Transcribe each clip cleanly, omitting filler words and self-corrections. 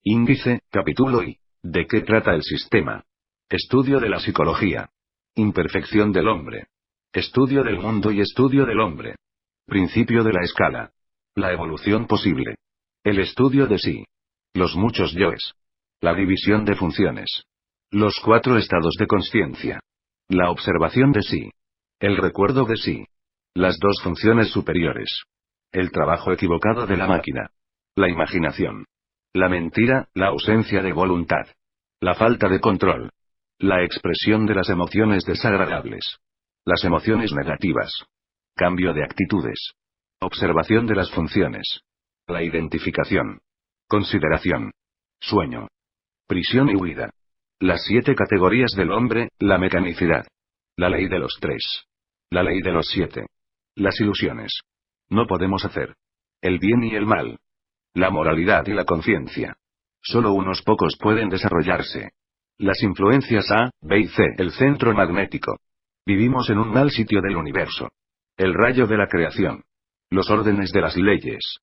Índice, capítulo I. ¿De qué trata el sistema? Estudio de la psicología. Imperfección del hombre. Estudio del mundo y estudio del hombre. Principio de la escala. La evolución posible. El estudio de sí. Los muchos yoes. La división de funciones. Los 4 estados de consciencia. La observación de sí. El recuerdo de sí. Las 2 funciones superiores. El trabajo equivocado de la máquina. La imaginación. La mentira, la ausencia de voluntad. La falta de control. La expresión de las emociones desagradables. Las emociones negativas. Cambio de actitudes. Observación de las funciones. La identificación. Consideración. Sueño. Prisión y huida. Las 7 categorías del hombre, la mecanicidad. La ley de los 3. La ley de los 7. Las ilusiones. No podemos hacer. El bien y el mal. La moralidad y la conciencia. Solo unos pocos pueden desarrollarse. Las influencias A, B y C. El centro magnético. Vivimos en un mal sitio del universo. El rayo de la creación. Los órdenes de las leyes.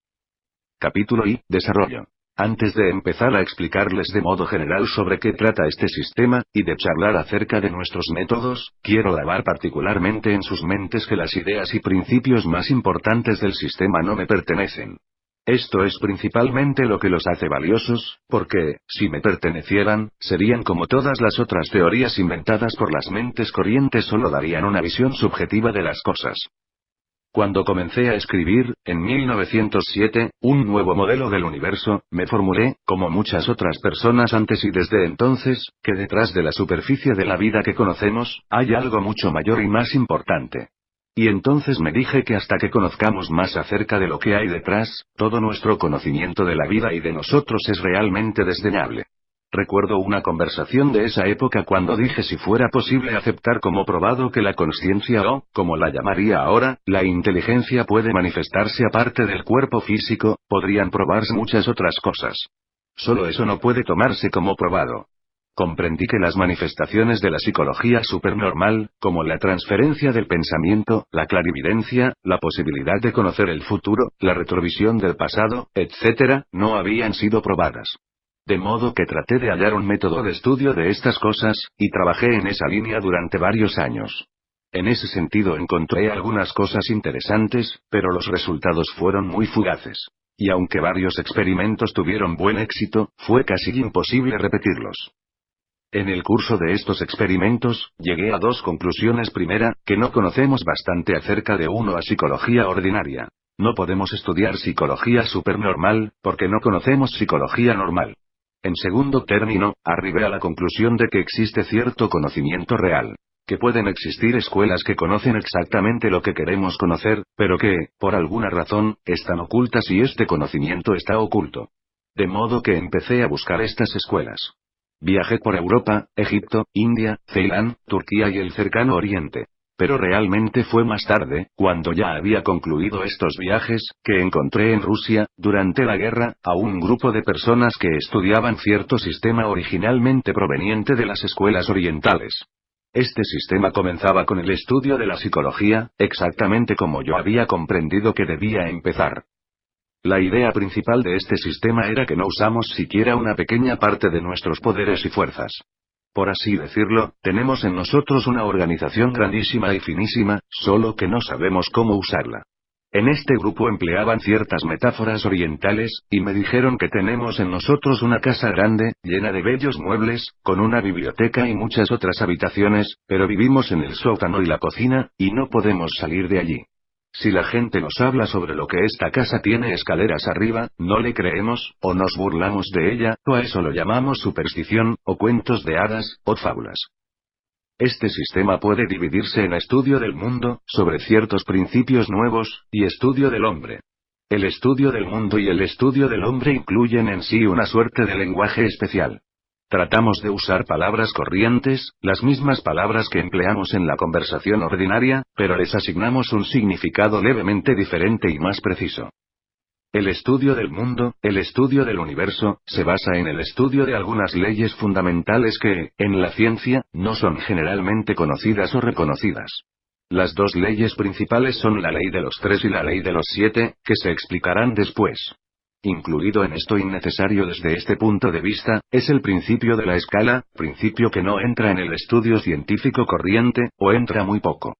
Capítulo I. Desarrollo. Antes de empezar a explicarles de modo general sobre qué trata este sistema, y de charlar acerca de nuestros métodos, quiero grabar particularmente en sus mentes que las ideas y principios más importantes del sistema no me pertenecen. Esto es principalmente lo que los hace valiosos, porque, si me pertenecieran, serían como todas las otras teorías inventadas por las mentes corrientes, solo darían una visión subjetiva de las cosas. Cuando comencé a escribir, en 1907, un nuevo modelo del universo, me formulé, como muchas otras personas antes y desde entonces, que detrás de la superficie de la vida que conocemos, hay algo mucho mayor y más importante. Y entonces me dije que hasta que conozcamos más acerca de lo que hay detrás, todo nuestro conocimiento de la vida y de nosotros es realmente desdeñable. Recuerdo una conversación de esa época cuando dije si fuera posible aceptar como probado que la consciencia o, como la llamaría ahora, la inteligencia puede manifestarse aparte del cuerpo físico, podrían probarse muchas otras cosas. Solo eso no puede tomarse como probado. Comprendí que las manifestaciones de la psicología supernormal, como la transferencia del pensamiento, la clarividencia, la posibilidad de conocer el futuro, la retrovisión del pasado, etc., no habían sido probadas. De modo que traté de hallar un método de estudio de estas cosas, y trabajé en esa línea durante varios años. En ese sentido encontré algunas cosas interesantes, pero los resultados fueron muy fugaces. Y aunque varios experimentos tuvieron buen éxito, fue casi imposible repetirlos. En el curso de estos experimentos, llegué a 2 conclusiones. Primera, que no conocemos bastante acerca de a psicología ordinaria. No podemos estudiar psicología supernormal, porque no conocemos psicología normal. En segundo término, arribé a la conclusión de que existe cierto conocimiento real. Que pueden existir escuelas que conocen exactamente lo que queremos conocer, pero que, por alguna razón, están ocultas y este conocimiento está oculto. De modo que empecé a buscar estas escuelas. Viajé por Europa, Egipto, India, Ceilán, Turquía y el cercano Oriente. Pero realmente fue más tarde, cuando ya había concluido estos viajes, que encontré en Rusia, durante la guerra, a un grupo de personas que estudiaban cierto sistema originalmente proveniente de las escuelas orientales. Este sistema comenzaba con el estudio de la psicología, exactamente como yo había comprendido que debía empezar. La idea principal de este sistema era que no usamos siquiera una pequeña parte de nuestros poderes y fuerzas. Por así decirlo, tenemos en nosotros una organización grandísima y finísima, solo que no sabemos cómo usarla. En este grupo empleaban ciertas metáforas orientales, y me dijeron que tenemos en nosotros una casa grande, llena de bellos muebles, con una biblioteca y muchas otras habitaciones, pero vivimos en el sótano y la cocina, y no podemos salir de allí. Si la gente nos habla sobre lo que esta casa tiene escaleras arriba, no le creemos, o nos burlamos de ella, o a eso lo llamamos superstición, o cuentos de hadas, o fábulas. Este sistema puede dividirse en estudio del mundo, sobre ciertos principios nuevos, y estudio del hombre. El estudio del mundo y el estudio del hombre incluyen en sí una suerte de lenguaje especial. Tratamos de usar palabras corrientes, las mismas palabras que empleamos en la conversación ordinaria, pero les asignamos un significado levemente diferente y más preciso. El estudio del mundo, el estudio del universo, se basa en el estudio de algunas leyes fundamentales que, en la ciencia, no son generalmente conocidas o reconocidas. Las 2 leyes principales son la ley de los 3 y la ley de los 7, que se explicarán después. Incluido en esto innecesario desde este punto de vista, es el principio de la escala, principio que no entra en el estudio científico corriente, o entra muy poco.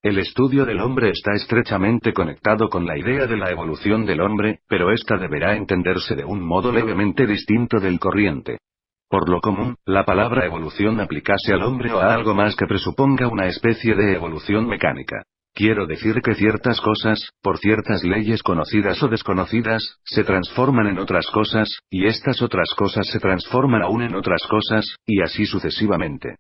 El estudio del hombre está estrechamente conectado con la idea de la evolución del hombre, pero esta deberá entenderse de un modo levemente distinto del corriente. Por lo común, la palabra evolución aplicase al hombre o a algo más que presuponga una especie de evolución mecánica. Quiero decir que ciertas cosas, por ciertas leyes conocidas o desconocidas, se transforman en otras cosas, y estas otras cosas se transforman aún en otras cosas, y así sucesivamente.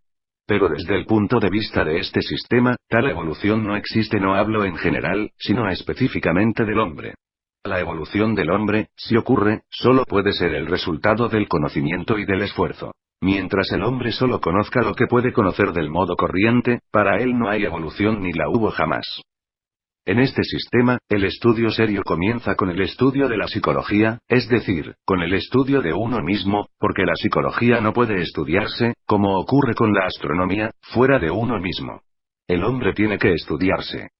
Pero desde el punto de vista de este sistema, tal evolución no existe. No hablo en general, sino específicamente del hombre. La evolución del hombre, si ocurre, solo puede ser el resultado del conocimiento y del esfuerzo. Mientras el hombre solo conozca lo que puede conocer del modo corriente, para él no hay evolución ni la hubo jamás. En este sistema, el estudio serio comienza con el estudio de la psicología, es decir, con el estudio de uno mismo, porque la psicología no puede estudiarse, como ocurre con la astronomía, fuera de uno mismo. El hombre tiene que estudiarse.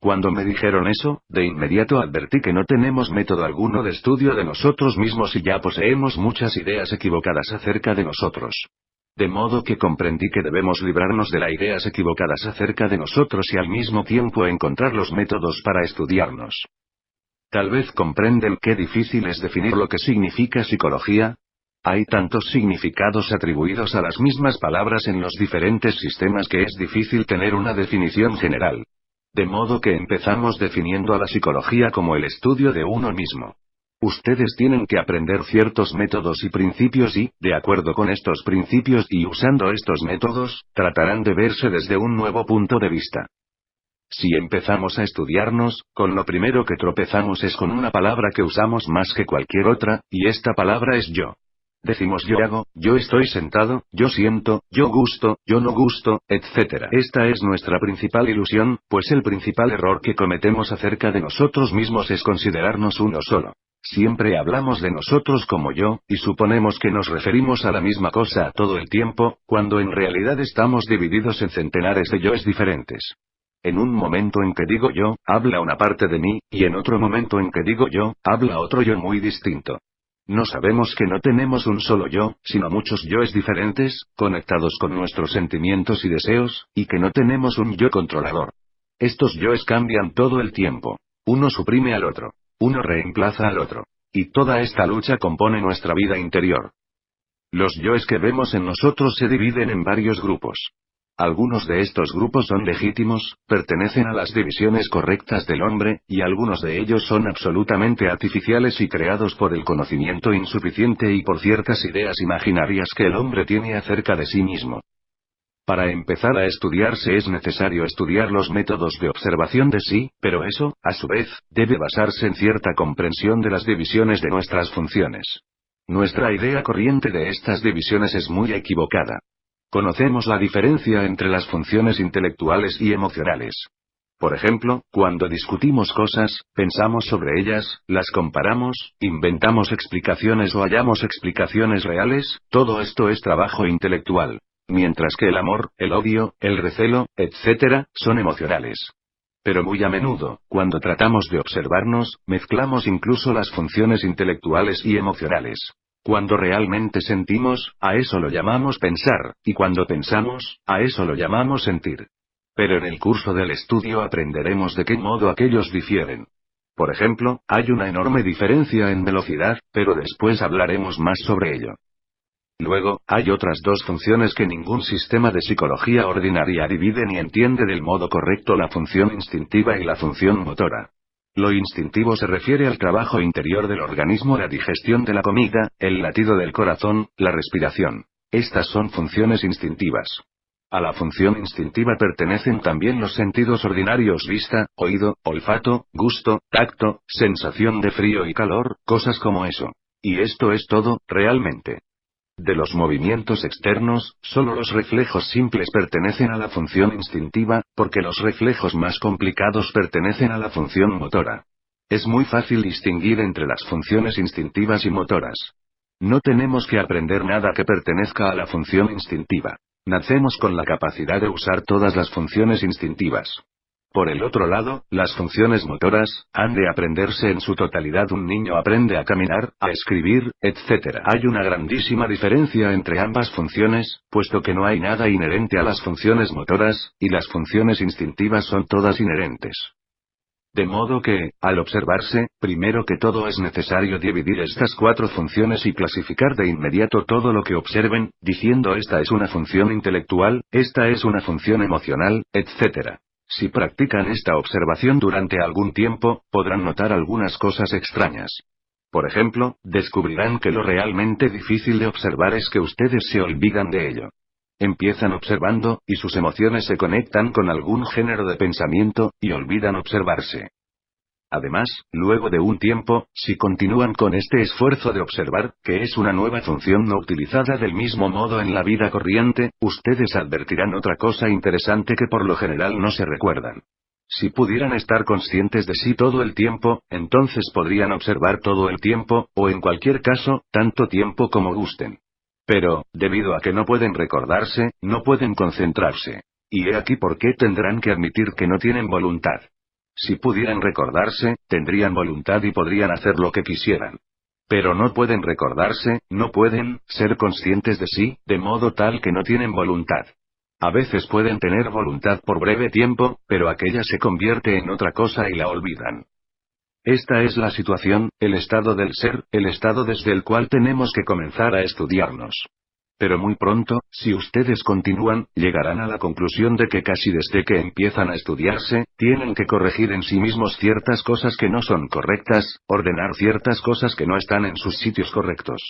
Cuando me dijeron eso, de inmediato advertí que no tenemos método alguno de estudio de nosotros mismos y ya poseemos muchas ideas equivocadas acerca de nosotros. De modo que comprendí que debemos librarnos de las ideas equivocadas acerca de nosotros y al mismo tiempo encontrar los métodos para estudiarnos. Tal vez comprenden qué difícil es definir lo que significa psicología. Hay tantos significados atribuidos a las mismas palabras en los diferentes sistemas que es difícil tener una definición general. De modo que empezamos definiendo a la psicología como el estudio de uno mismo. Ustedes tienen que aprender ciertos métodos y principios y, de acuerdo con estos principios y usando estos métodos, tratarán de verse desde un nuevo punto de vista. Si empezamos a estudiarnos, con lo primero que tropezamos es con una palabra que usamos más que cualquier otra, y esta palabra es yo. Decimos yo hago, yo estoy sentado, yo siento, yo gusto, yo no gusto, etc. Esta es nuestra principal ilusión, pues el principal error que cometemos acerca de nosotros mismos es considerarnos uno solo. Siempre hablamos de nosotros como yo, y suponemos que nos referimos a la misma cosa todo el tiempo, cuando en realidad estamos divididos en centenares de yoes diferentes. En un momento en que digo yo, habla una parte de mí, y en otro momento en que digo yo, habla otro yo muy distinto. No sabemos que no tenemos un solo yo, sino muchos yoes diferentes, conectados con nuestros sentimientos y deseos, y que no tenemos un yo controlador. Estos yoes cambian todo el tiempo. Uno suprime al otro. Uno reemplaza al otro. Y toda esta lucha compone nuestra vida interior. Los yoes que vemos en nosotros se dividen en varios grupos. Algunos de estos grupos son legítimos, pertenecen a las divisiones correctas del hombre, y algunos de ellos son absolutamente artificiales y creados por el conocimiento insuficiente y por ciertas ideas imaginarias que el hombre tiene acerca de sí mismo. Para empezar a estudiarse es necesario estudiar los métodos de observación de sí, pero eso, a su vez, debe basarse en cierta comprensión de las divisiones de nuestras funciones. Nuestra idea corriente de estas divisiones es muy equivocada. Conocemos la diferencia entre las funciones intelectuales y emocionales. Por ejemplo, cuando discutimos cosas, pensamos sobre ellas, las comparamos, inventamos explicaciones o hallamos explicaciones reales, todo esto es trabajo intelectual. Mientras que el amor, el odio, el recelo, etc., son emocionales. Pero muy a menudo, cuando tratamos de observarnos, mezclamos incluso las funciones intelectuales y emocionales. Cuando realmente sentimos, a eso lo llamamos pensar, y cuando pensamos, a eso lo llamamos sentir. Pero en el curso del estudio aprenderemos de qué modo aquellos difieren. Por ejemplo, hay una enorme diferencia en velocidad, pero después hablaremos más sobre ello. Luego, hay otras dos funciones que ningún sistema de psicología ordinaria divide ni entiende del modo correcto: la función instintiva y la función motora. Lo instintivo se refiere al trabajo interior del organismo, la digestión de la comida, el latido del corazón, la respiración. Estas son funciones instintivas. A la función instintiva pertenecen también los sentidos ordinarios: vista, oído, olfato, gusto, tacto, sensación de frío y calor, cosas como eso. Y esto es todo, realmente. De los movimientos externos, solo los reflejos simples pertenecen a la función instintiva, porque los reflejos más complicados pertenecen a la función motora. Es muy fácil distinguir entre las funciones instintivas y motoras. No tenemos que aprender nada que pertenezca a la función instintiva. Nacemos con la capacidad de usar todas las funciones instintivas. Por el otro lado, las funciones motoras, han de aprenderse en su totalidad. Un niño aprende a caminar, a escribir, etc. Hay una grandísima diferencia entre ambas funciones, puesto que no hay nada inherente a las funciones motoras, y las funciones instintivas son todas inherentes. De modo que, al observarse, primero que todo es necesario dividir estas 4 funciones y clasificar de inmediato todo lo que observen, diciendo esta es una función intelectual, esta es una función emocional, etc. Si practican esta observación durante algún tiempo, podrán notar algunas cosas extrañas. Por ejemplo, descubrirán que lo realmente difícil de observar es que ustedes se olvidan de ello. Empiezan observando, y sus emociones se conectan con algún género de pensamiento, y olvidan observarse. Además, luego de un tiempo, si continúan con este esfuerzo de observar, que es una nueva función no utilizada del mismo modo en la vida corriente, ustedes advertirán otra cosa interesante que por lo general no se recuerdan. Si pudieran estar conscientes de sí todo el tiempo, entonces podrían observar todo el tiempo, o en cualquier caso, tanto tiempo como gusten. Pero, debido a que no pueden recordarse, no pueden concentrarse. Y he aquí por qué tendrán que admitir que no tienen voluntad. Si pudieran recordarse, tendrían voluntad y podrían hacer lo que quisieran. Pero no pueden recordarse, no pueden ser conscientes de sí, de modo tal que no tienen voluntad. A veces pueden tener voluntad por breve tiempo, pero aquella se convierte en otra cosa y la olvidan. Esta es la situación, el estado del ser, el estado desde el cual tenemos que comenzar a estudiarnos. Pero muy pronto, si ustedes continúan, llegarán a la conclusión de que casi desde que empiezan a estudiarse, tienen que corregir en sí mismos ciertas cosas que no son correctas, ordenar ciertas cosas que no están en sus sitios correctos.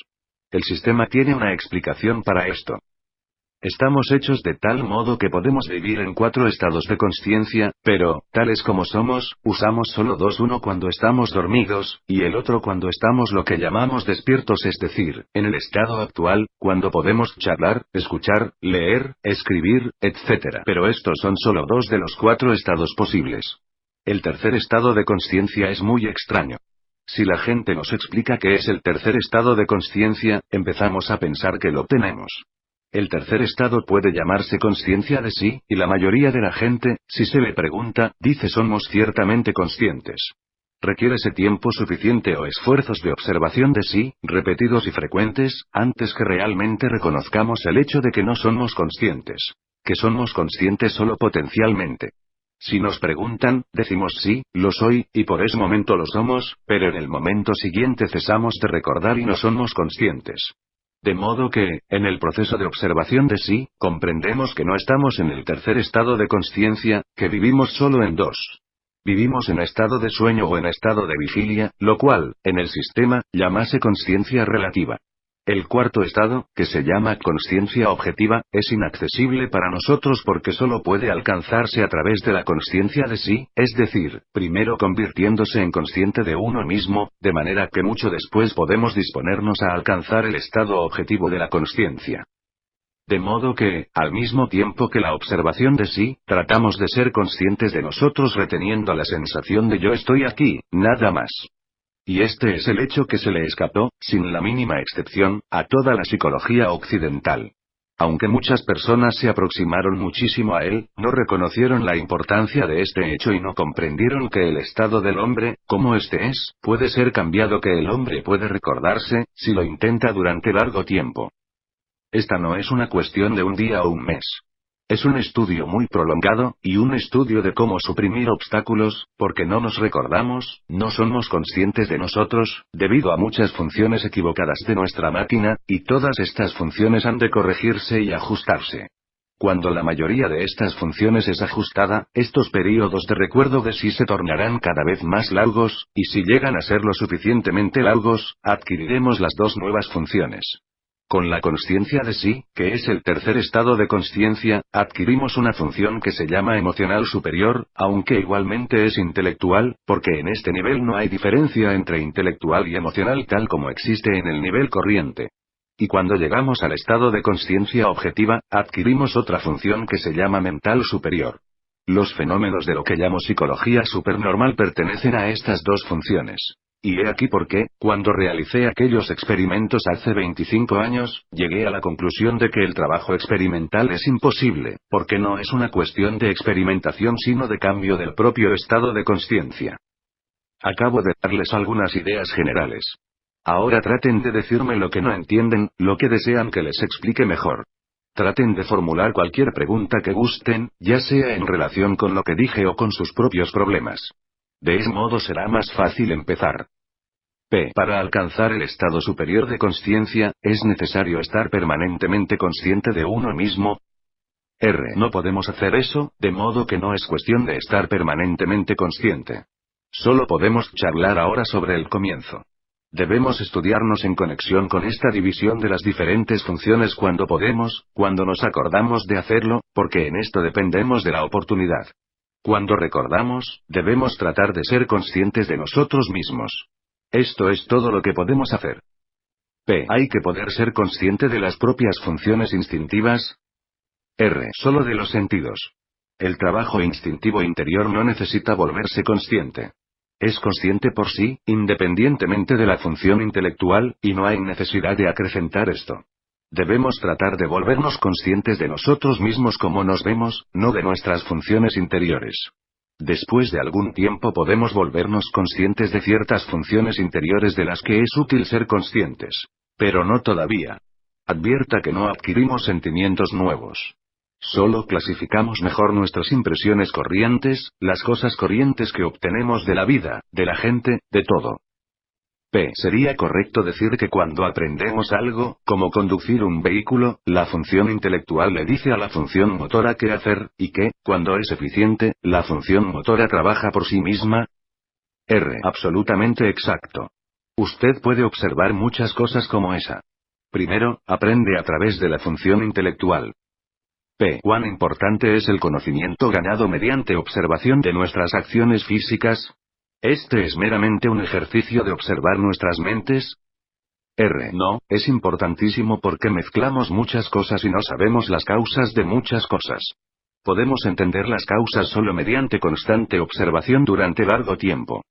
El sistema tiene una explicación para esto. Estamos hechos de tal modo que podemos vivir en 4 estados de consciencia, pero, tales como somos, usamos solo 2: uno cuando estamos dormidos, y el otro cuando estamos lo que llamamos despiertos, es decir, en el estado actual, cuando podemos charlar, escuchar, leer, escribir, etc. Pero estos son solo 2 de los 4 estados posibles. El tercer estado de consciencia es muy extraño. Si la gente nos explica qué es el tercer estado de consciencia, empezamos a pensar que lo tenemos. El tercer estado puede llamarse consciencia de sí, y la mayoría de la gente, si se le pregunta, dice somos ciertamente conscientes. Requiérese tiempo suficiente o esfuerzos de observación de sí, repetidos y frecuentes, antes que realmente reconozcamos el hecho de que no somos conscientes. Que somos conscientes solo potencialmente. Si nos preguntan, decimos sí, lo soy, y por ese momento lo somos, pero en el momento siguiente cesamos de recordar y no somos conscientes. De modo que, en el proceso de observación de sí, comprendemos que no estamos en el tercer estado de consciencia, que vivimos solo en 2. Vivimos en estado de sueño o en estado de vigilia, lo cual, en el sistema, llamase consciencia relativa. El cuarto estado, que se llama consciencia objetiva, es inaccesible para nosotros porque solo puede alcanzarse a través de la consciencia de sí, es decir, primero convirtiéndose en consciente de uno mismo, de manera que mucho después podemos disponernos a alcanzar el estado objetivo de la consciencia. De modo que, al mismo tiempo que la observación de sí, tratamos de ser conscientes de nosotros reteniendo la sensación de yo estoy aquí, nada más. Y este es el hecho que se le escapó, sin la mínima excepción, a toda la psicología occidental. Aunque muchas personas se aproximaron muchísimo a él, no reconocieron la importancia de este hecho y no comprendieron que el estado del hombre, como este es, puede ser cambiado, que el hombre puede recordarse, si lo intenta durante largo tiempo. Esta no es una cuestión de un día o un mes. Es un estudio muy prolongado, y un estudio de cómo suprimir obstáculos, porque no nos recordamos, no somos conscientes de nosotros, debido a muchas funciones equivocadas de nuestra máquina, y todas estas funciones han de corregirse y ajustarse. Cuando la mayoría de estas funciones es ajustada, estos períodos de recuerdo de sí se tornarán cada vez más largos, y si llegan a ser lo suficientemente largos, adquiriremos las 2 nuevas funciones. Con la consciencia de sí, que es el tercer estado de consciencia, adquirimos una función que se llama emocional superior, aunque igualmente es intelectual, porque en este nivel no hay diferencia entre intelectual y emocional tal como existe en el nivel corriente. Y cuando llegamos al estado de consciencia objetiva, adquirimos otra función que se llama mental superior. Los fenómenos de lo que llamo psicología supernormal pertenecen a estas 2 funciones. Y he aquí por qué, cuando realicé aquellos experimentos hace 25 años, llegué a la conclusión de que el trabajo experimental es imposible, porque no es una cuestión de experimentación sino de cambio del propio estado de conciencia. Acabo de darles algunas ideas generales. Ahora traten de decirme lo que no entienden, lo que desean que les explique mejor. Traten de formular cualquier pregunta que gusten, ya sea en relación con lo que dije o con sus propios problemas. De ese modo será más fácil empezar. P. Para alcanzar el estado superior de conciencia, es necesario estar permanentemente consciente de uno mismo. R. No podemos hacer eso, de modo que no es cuestión de estar permanentemente consciente. Solo podemos charlar ahora sobre el comienzo. Debemos estudiarnos en conexión con esta división de las diferentes funciones cuando podemos, cuando nos acordamos de hacerlo, porque en esto dependemos de la oportunidad. Cuando recordamos, debemos tratar de ser conscientes de nosotros mismos. Esto es todo lo que podemos hacer. P. Hay que poder ser consciente de las propias funciones instintivas. R. Solo de los sentidos. El trabajo instintivo interior no necesita volverse consciente. Es consciente por sí, independientemente de la función intelectual, y no hay necesidad de acrecentar esto. Debemos tratar de volvernos conscientes de nosotros mismos como nos vemos, no de nuestras funciones interiores. Después de algún tiempo podemos volvernos conscientes de ciertas funciones interiores de las que es útil ser conscientes. Pero no todavía. Advierta que no adquirimos sentimientos nuevos. Solo clasificamos mejor nuestras impresiones corrientes, las cosas corrientes que obtenemos de la vida, de la gente, de todo. P. Sería correcto decir que cuando aprendemos algo, como conducir un vehículo, la función intelectual le dice a la función motora qué hacer, y que, cuando es eficiente, la función motora trabaja por sí misma. R. Absolutamente exacto. Usted puede observar muchas cosas como esa. Primero, aprende a través de la función intelectual. P. ¿Cuán importante es el conocimiento ganado mediante observación de nuestras acciones físicas? ¿Este es meramente un ejercicio de observar nuestras mentes? R. No, es importantísimo porque mezclamos muchas cosas y no sabemos las causas de muchas cosas. Podemos entender las causas solo mediante constante observación durante largo tiempo.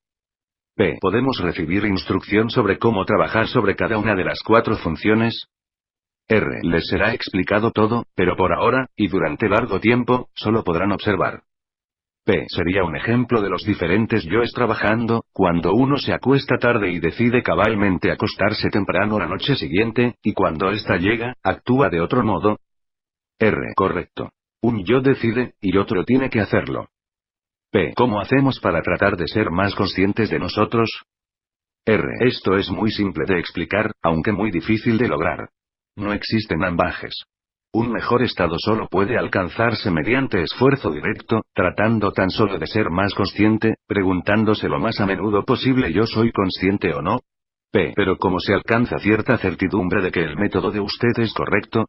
P. ¿Podemos recibir instrucción sobre cómo trabajar sobre cada una de las 4 funciones? R. Les será explicado todo, pero por ahora, y durante largo tiempo, solo podrán observar. P. Sería un ejemplo de los diferentes yoes trabajando, cuando uno se acuesta tarde y decide cabalmente acostarse temprano la noche siguiente, y cuando ésta llega, actúa de otro modo. R. Correcto. Un yo decide, y otro tiene que hacerlo. P. ¿Cómo hacemos para tratar de ser más conscientes de nosotros? R. Esto es muy simple de explicar, aunque muy difícil de lograr. No existen ambajes. Un mejor estado solo puede alcanzarse mediante esfuerzo directo, tratando tan solo de ser más consciente, preguntándose lo más a menudo posible ¿yo soy consciente o no? P. Pero ¿cómo se alcanza cierta certidumbre de que el método de usted es correcto?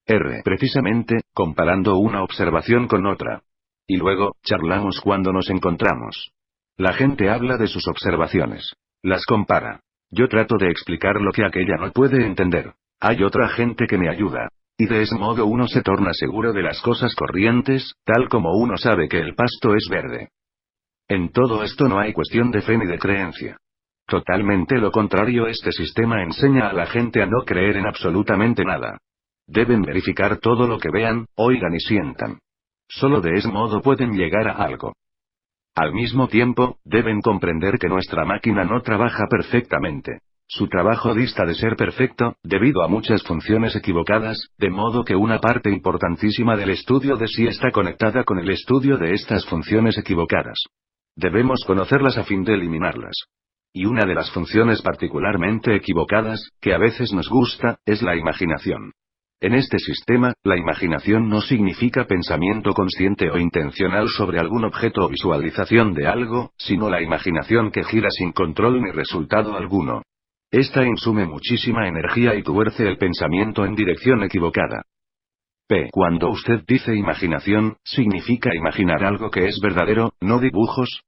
R. Precisamente, comparando una observación con otra. Y luego, charlamos cuando nos encontramos. La gente habla de sus observaciones. Las compara. Yo trato de explicar lo que aquella no puede entender. Hay otra gente que me ayuda. Y de ese modo uno se torna seguro de las cosas corrientes, tal como uno sabe que el pasto es verde. En todo esto no hay cuestión de fe ni de creencia. Totalmente lo contrario, este sistema enseña a la gente a no creer en absolutamente nada. Deben verificar todo lo que vean, oigan y sientan. Solo de ese modo pueden llegar a algo. Al mismo tiempo, deben comprender que nuestra máquina no trabaja perfectamente. Su trabajo dista de ser perfecto, debido a muchas funciones equivocadas, de modo que una parte importantísima del estudio de sí está conectada con el estudio de estas funciones equivocadas. Debemos conocerlas a fin de eliminarlas. Y una de las funciones particularmente equivocadas, que a veces nos gusta, es la imaginación. En este sistema, la imaginación no significa pensamiento consciente o intencional sobre algún objeto o visualización de algo, sino la imaginación que gira sin control ni resultado alguno. Esta insume muchísima energía y tuerce el pensamiento en dirección equivocada. P. Cuando usted dice imaginación, ¿significa imaginar algo que es verdadero, no dibujos?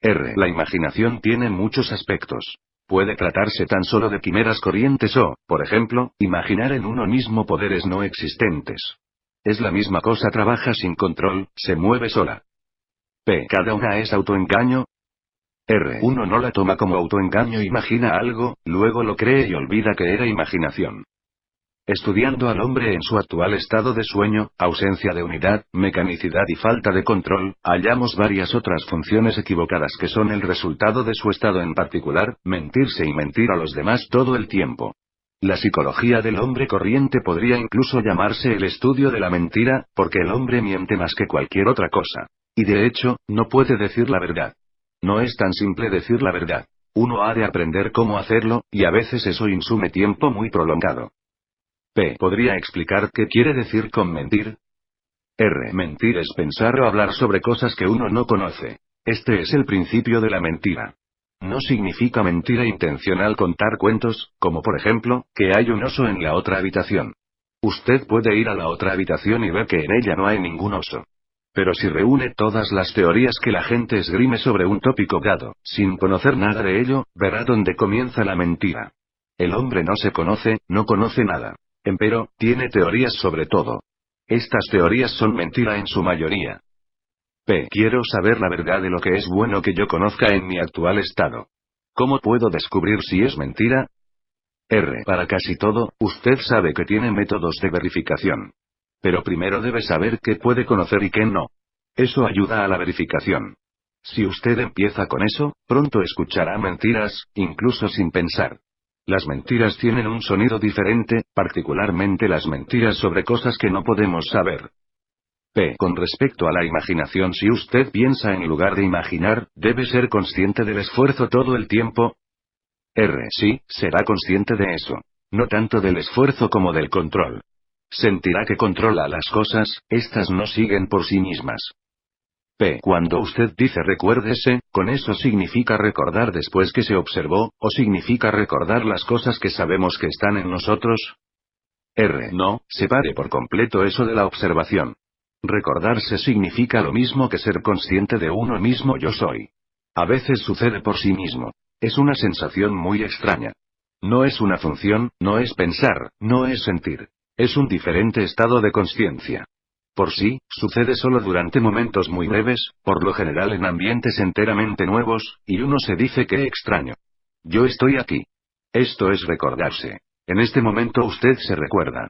R. La imaginación tiene muchos aspectos. Puede tratarse tan solo de quimeras corrientes o, por ejemplo, imaginar en uno mismo poderes no existentes. Es la misma cosa, trabaja sin control, se mueve sola. P. ¿Cada una es autoengaño? Uno no la toma como autoengaño, imagina algo, luego lo cree y olvida que era imaginación. Estudiando al hombre en su actual estado de sueño, ausencia de unidad, mecanicidad y falta de control, hallamos varias otras funciones equivocadas que son el resultado de su estado en particular, mentirse y mentir a los demás todo el tiempo. La psicología del hombre corriente podría incluso llamarse el estudio de la mentira, porque el hombre miente más que cualquier otra cosa. Y de hecho, no puede decir la verdad. No es tan simple decir la verdad. Uno ha de aprender cómo hacerlo, y a veces eso insume tiempo muy prolongado. ¿Podría explicar qué quiere decir con mentir? Mentir es pensar o hablar sobre cosas que uno no conoce. Este es el principio de la mentira. No significa mentira intencional contar cuentos, como por ejemplo, que hay un oso en la otra habitación. Usted puede ir a la otra habitación y ver que en ella no hay ningún oso. Pero si reúne todas las teorías que la gente esgrime sobre un tópico dado, sin conocer nada de ello, verá dónde comienza la mentira. El hombre no se conoce, no conoce nada. Empero, tiene teorías sobre todo. Estas teorías son mentira en su mayoría. Quiero saber la verdad de lo que es bueno que yo conozca en mi actual estado. ¿Cómo puedo descubrir si es mentira? Para casi todo, usted sabe que tiene métodos de verificación. Pero primero debe saber qué puede conocer y qué no. Eso ayuda a la verificación. Si usted empieza con eso, pronto escuchará mentiras, incluso sin pensar. Las mentiras tienen un sonido diferente, particularmente las mentiras sobre cosas que no podemos saber. Con respecto a la imaginación, si usted piensa en lugar de imaginar, debe ser consciente del esfuerzo todo el tiempo. Sí, será consciente de eso. No tanto del esfuerzo como del control. Sentirá que controla las cosas, estas no siguen por sí mismas. Cuando usted dice recuérdese, ¿con eso significa recordar después que se observó, o significa recordar las cosas que sabemos que están en nosotros? No, separe por completo eso de la observación. Recordarse significa lo mismo que ser consciente de uno mismo yo soy. A veces sucede por sí mismo. Es una sensación muy extraña. No es una función, no es pensar, no es sentir. Es un diferente estado de conciencia. Por sí, sucede solo durante momentos muy breves, por lo general en ambientes enteramente nuevos, y uno se dice qué extraño. Yo estoy aquí. Esto es recordarse. En este momento usted se recuerda.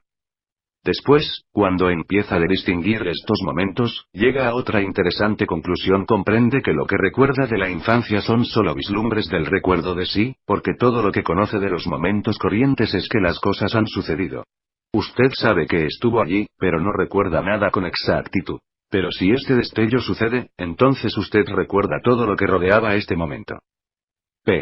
Después, cuando empieza a distinguir estos momentos, llega a otra interesante conclusión. Comprende que lo que recuerda de la infancia son solo vislumbres del recuerdo de sí, porque todo lo que conoce de los momentos corrientes es que las cosas han sucedido. Usted sabe que estuvo allí, pero no recuerda nada con exactitud. Pero si este destello sucede, entonces usted recuerda todo lo que rodeaba este momento.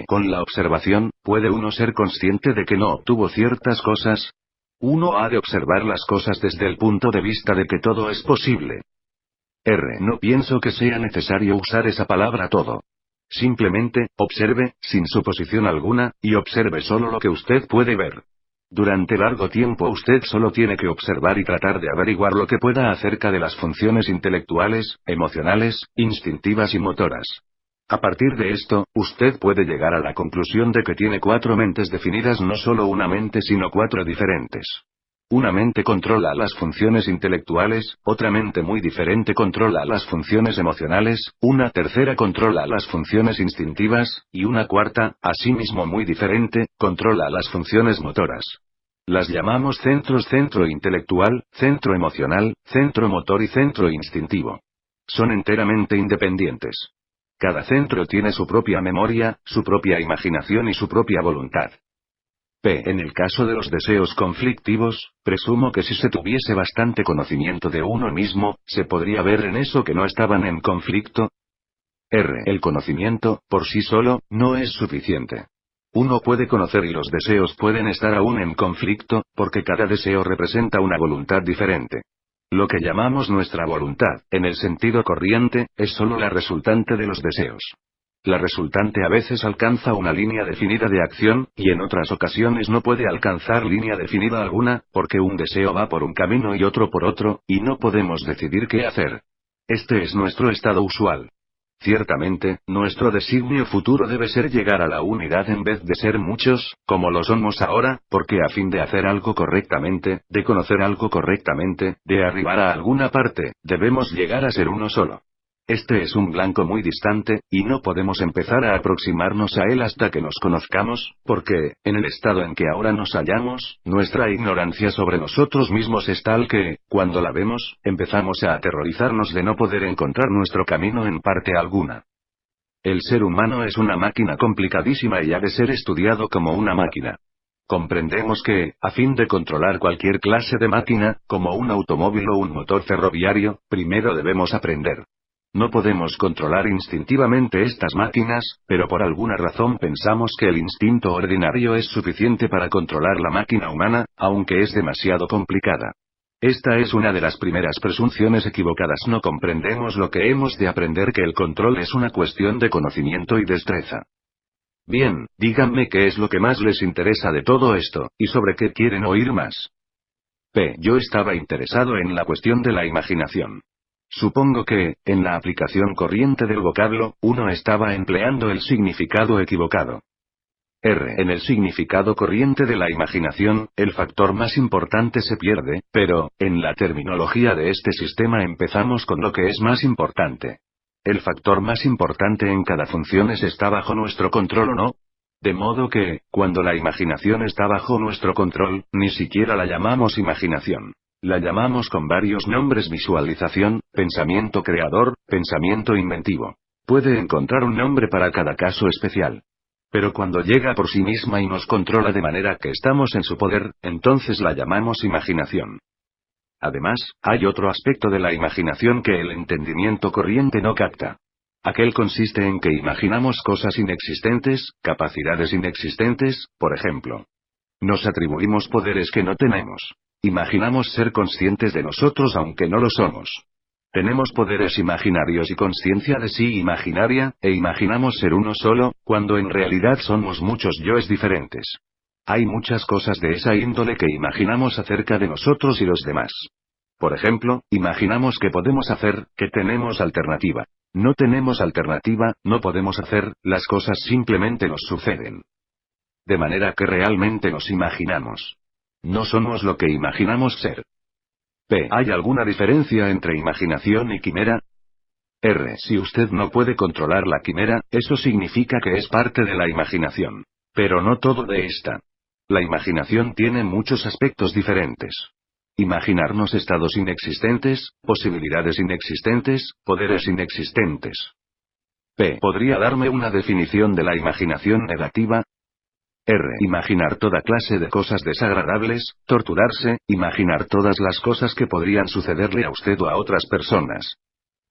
Con la observación, ¿puede uno ser consciente de que no obtuvo ciertas cosas? Uno ha de observar las cosas desde el punto de vista de que todo es posible. No pienso que sea necesario usar esa palabra todo. Simplemente, observe, sin suposición alguna, y observe solo lo que usted puede ver. Durante largo tiempo usted solo tiene que observar y tratar de averiguar lo que pueda acerca de las funciones intelectuales, emocionales, instintivas y motoras. A partir de esto, usted puede llegar a la conclusión de que tiene 4 mentes definidas, no solo una mente sino 4 diferentes. Una mente controla las funciones intelectuales, otra mente muy diferente controla las funciones emocionales, una tercera controla las funciones instintivas, y una cuarta, asimismo muy diferente, controla las funciones motoras. Las llamamos centros: centro intelectual, centro emocional, centro motor y centro instintivo. Son enteramente independientes. Cada centro tiene su propia memoria, su propia imaginación y su propia voluntad. En el caso de los deseos conflictivos, presumo que si se tuviese bastante conocimiento de uno mismo, se podría ver en eso que no estaban en conflicto. El conocimiento, por sí solo, no es suficiente. Uno puede conocer y los deseos pueden estar aún en conflicto, porque cada deseo representa una voluntad diferente. Lo que llamamos nuestra voluntad, en el sentido corriente, es solo la resultante de los deseos. La resultante a veces alcanza una línea definida de acción, y en otras ocasiones no puede alcanzar línea definida alguna, porque un deseo va por un camino y otro por otro, y no podemos decidir qué hacer. Este es nuestro estado usual. Ciertamente, nuestro designio futuro debe ser llegar a la unidad en vez de ser muchos, como lo somos ahora, porque a fin de hacer algo correctamente, de conocer algo correctamente, de arribar a alguna parte, debemos llegar a ser uno solo. Este es un blanco muy distante, y no podemos empezar a aproximarnos a él hasta que nos conozcamos, porque, en el estado en que ahora nos hallamos, nuestra ignorancia sobre nosotros mismos es tal que, cuando la vemos, empezamos a aterrorizarnos de no poder encontrar nuestro camino en parte alguna. El ser humano es una máquina complicadísima y ha de ser estudiado como una máquina. Comprendemos que, a fin de controlar cualquier clase de máquina, como un automóvil o un motor ferroviario, primero debemos aprender. No podemos controlar instintivamente estas máquinas, pero por alguna razón pensamos que el instinto ordinario es suficiente para controlar la máquina humana, aunque es demasiado complicada. Esta es una de las primeras presunciones equivocadas. No comprendemos lo que hemos de aprender, que el control es una cuestión de conocimiento y destreza. Bien, díganme qué es lo que más les interesa de todo esto, y sobre qué quieren oír más. Yo estaba interesado en la cuestión de la imaginación. Supongo que, en la aplicación corriente del vocablo, uno estaba empleando el significado equivocado. En el significado corriente de la imaginación, el factor más importante se pierde, pero, en la terminología de este sistema empezamos con lo que es más importante. El factor más importante en cada función está bajo nuestro control o no. De modo que, cuando la imaginación está bajo nuestro control, ni siquiera la llamamos imaginación. La llamamos con varios nombres: visualización, pensamiento creador, pensamiento inventivo. Puede encontrar un nombre para cada caso especial. Pero cuando llega por sí misma y nos controla de manera que estamos en su poder, entonces la llamamos imaginación. Además, hay otro aspecto de la imaginación que el entendimiento corriente no capta. Aquel consiste en que imaginamos cosas inexistentes, capacidades inexistentes, por ejemplo. Nos atribuimos poderes que no tenemos. Imaginamos ser conscientes de nosotros aunque no lo somos. Tenemos poderes imaginarios y conciencia de sí imaginaria, e imaginamos ser uno solo, cuando en realidad somos muchos yoes diferentes. Hay muchas cosas de esa índole que imaginamos acerca de nosotros y los demás. Por ejemplo, imaginamos que podemos hacer, que tenemos alternativa. No tenemos alternativa, no podemos hacer, las cosas simplemente nos suceden. De manera que realmente nos imaginamos. No somos lo que imaginamos ser. ¿Hay alguna diferencia entre imaginación y quimera? Si usted no puede controlar la quimera, eso significa que es parte de la imaginación. Pero no todo de esta. La imaginación tiene muchos aspectos diferentes. Imaginarnos estados inexistentes, posibilidades inexistentes, poderes inexistentes. ¿Podría darme una definición de la imaginación negativa? Imaginar toda clase de cosas desagradables, torturarse, imaginar todas las cosas que podrían sucederle a usted o a otras personas.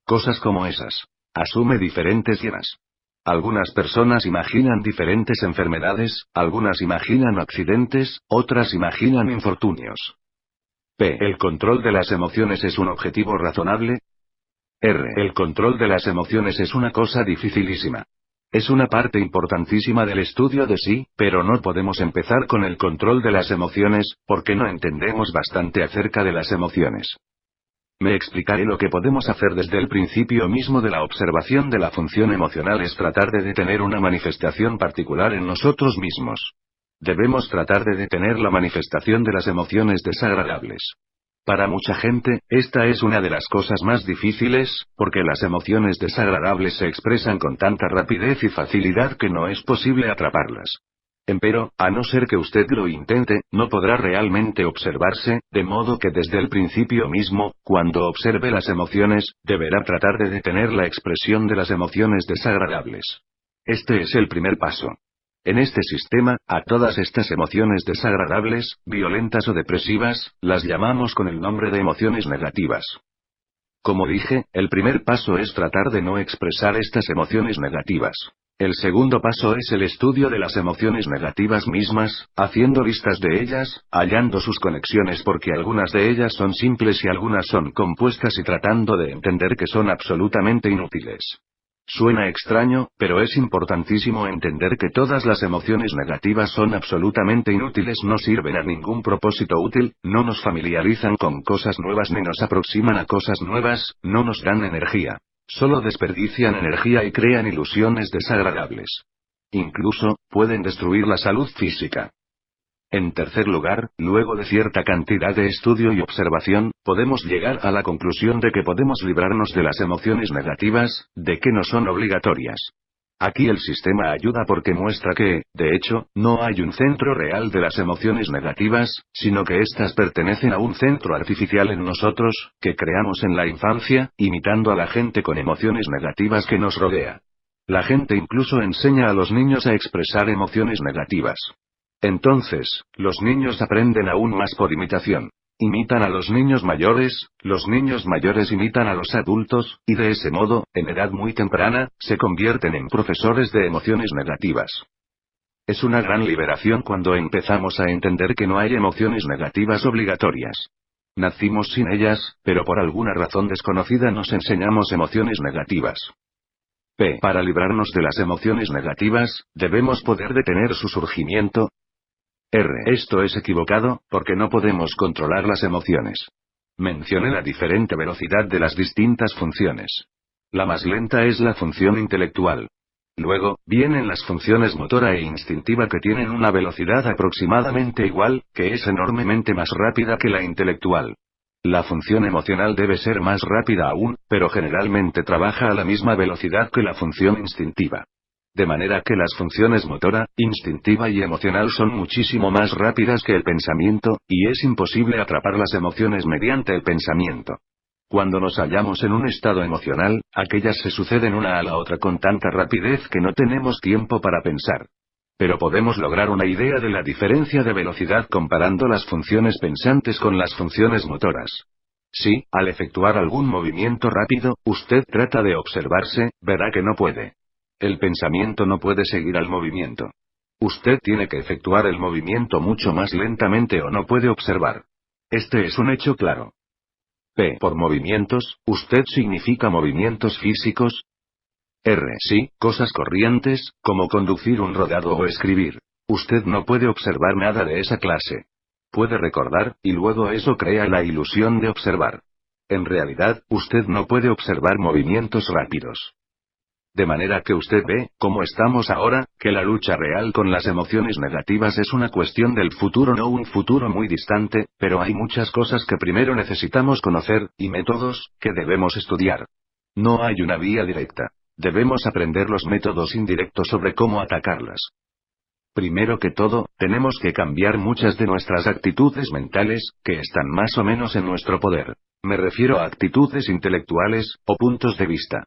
Cosas como esas. Asume diferentes llenas. Algunas personas imaginan diferentes enfermedades, algunas imaginan accidentes, otras imaginan infortunios. ¿El control de las emociones es un objetivo razonable? El control de las emociones es una cosa dificilísima. Es una parte importantísima del estudio de sí, pero no podemos empezar con el control de las emociones, porque no entendemos bastante acerca de las emociones. Me explicaré. Lo que podemos hacer desde el principio mismo de la observación de la función emocional es tratar de detener una manifestación particular en nosotros mismos. Debemos tratar de detener la manifestación de las emociones desagradables. Para mucha gente, esta es una de las cosas más difíciles, porque las emociones desagradables se expresan con tanta rapidez y facilidad que no es posible atraparlas. Empero, a no ser que usted lo intente, no podrá realmente observarse, de modo que desde el principio mismo, cuando observe las emociones, deberá tratar de detener la expresión de las emociones desagradables. Este es el primer paso. En este sistema, a todas estas emociones desagradables, violentas o depresivas, las llamamos con el nombre de emociones negativas. Como dije, el primer paso es tratar de no expresar estas emociones negativas. El segundo paso es el estudio de las emociones negativas mismas, haciendo listas de ellas, hallando sus conexiones porque algunas de ellas son simples y algunas son compuestas y tratando de entender que son absolutamente inútiles. Suena extraño, pero es importantísimo entender que todas las emociones negativas son absolutamente inútiles, no sirven a ningún propósito útil, no nos familiarizan con cosas nuevas ni nos aproximan a cosas nuevas, no nos dan energía. Solo desperdician energía y crean ilusiones desagradables. Incluso, pueden destruir la salud física. En tercer lugar, luego de cierta cantidad de estudio y observación, podemos llegar a la conclusión de que podemos librarnos de las emociones negativas, de que no son obligatorias. Aquí el sistema ayuda porque muestra que, de hecho, no hay un centro real de las emociones negativas, sino que éstas pertenecen a un centro artificial en nosotros, que creamos en la infancia, imitando a la gente con emociones negativas que nos rodea. La gente incluso enseña a los niños a expresar emociones negativas. Entonces, los niños aprenden aún más por imitación. Imitan a los niños mayores imitan a los adultos, y de ese modo, en edad muy temprana, se convierten en profesores de emociones negativas. Es una gran liberación cuando empezamos a entender que no hay emociones negativas obligatorias. Nacimos sin ellas, pero por alguna razón desconocida nos enseñamos emociones negativas. Para librarnos de las emociones negativas, debemos poder detener su surgimiento. Esto es equivocado, porque no podemos controlar las emociones. Mencioné la diferente velocidad de las distintas funciones. La más lenta es la función intelectual. Luego, vienen las funciones motora e instintiva que tienen una velocidad aproximadamente igual, que es enormemente más rápida que la intelectual. La función emocional debe ser más rápida aún, pero generalmente trabaja a la misma velocidad que la función instintiva. De manera que las funciones motora, instintiva y emocional son muchísimo más rápidas que el pensamiento, y es imposible atrapar las emociones mediante el pensamiento. Cuando nos hallamos en un estado emocional, aquellas se suceden una a la otra con tanta rapidez que no tenemos tiempo para pensar. Pero podemos lograr una idea de la diferencia de velocidad comparando las funciones pensantes con las funciones motoras. Si, al efectuar algún movimiento rápido, usted trata de observarse, verá que no puede. El pensamiento no puede seguir al movimiento. Usted tiene que efectuar el movimiento mucho más lentamente o no puede observar. Este es un hecho claro. Por movimientos, ¿usted significa movimientos físicos? Sí, cosas corrientes, como conducir un rodado o escribir. Usted no puede observar nada de esa clase. Puede recordar, y luego eso crea la ilusión de observar. En realidad, usted no puede observar movimientos rápidos. De manera que usted ve, como estamos ahora, que la lucha real con las emociones negativas es una cuestión del futuro, no un futuro muy distante, pero hay muchas cosas que primero necesitamos conocer, y métodos, que debemos estudiar. No hay una vía directa. Debemos aprender los métodos indirectos sobre cómo atacarlas. Primero que todo, tenemos que cambiar muchas de nuestras actitudes mentales, que están más o menos en nuestro poder. Me refiero a actitudes intelectuales, o puntos de vista.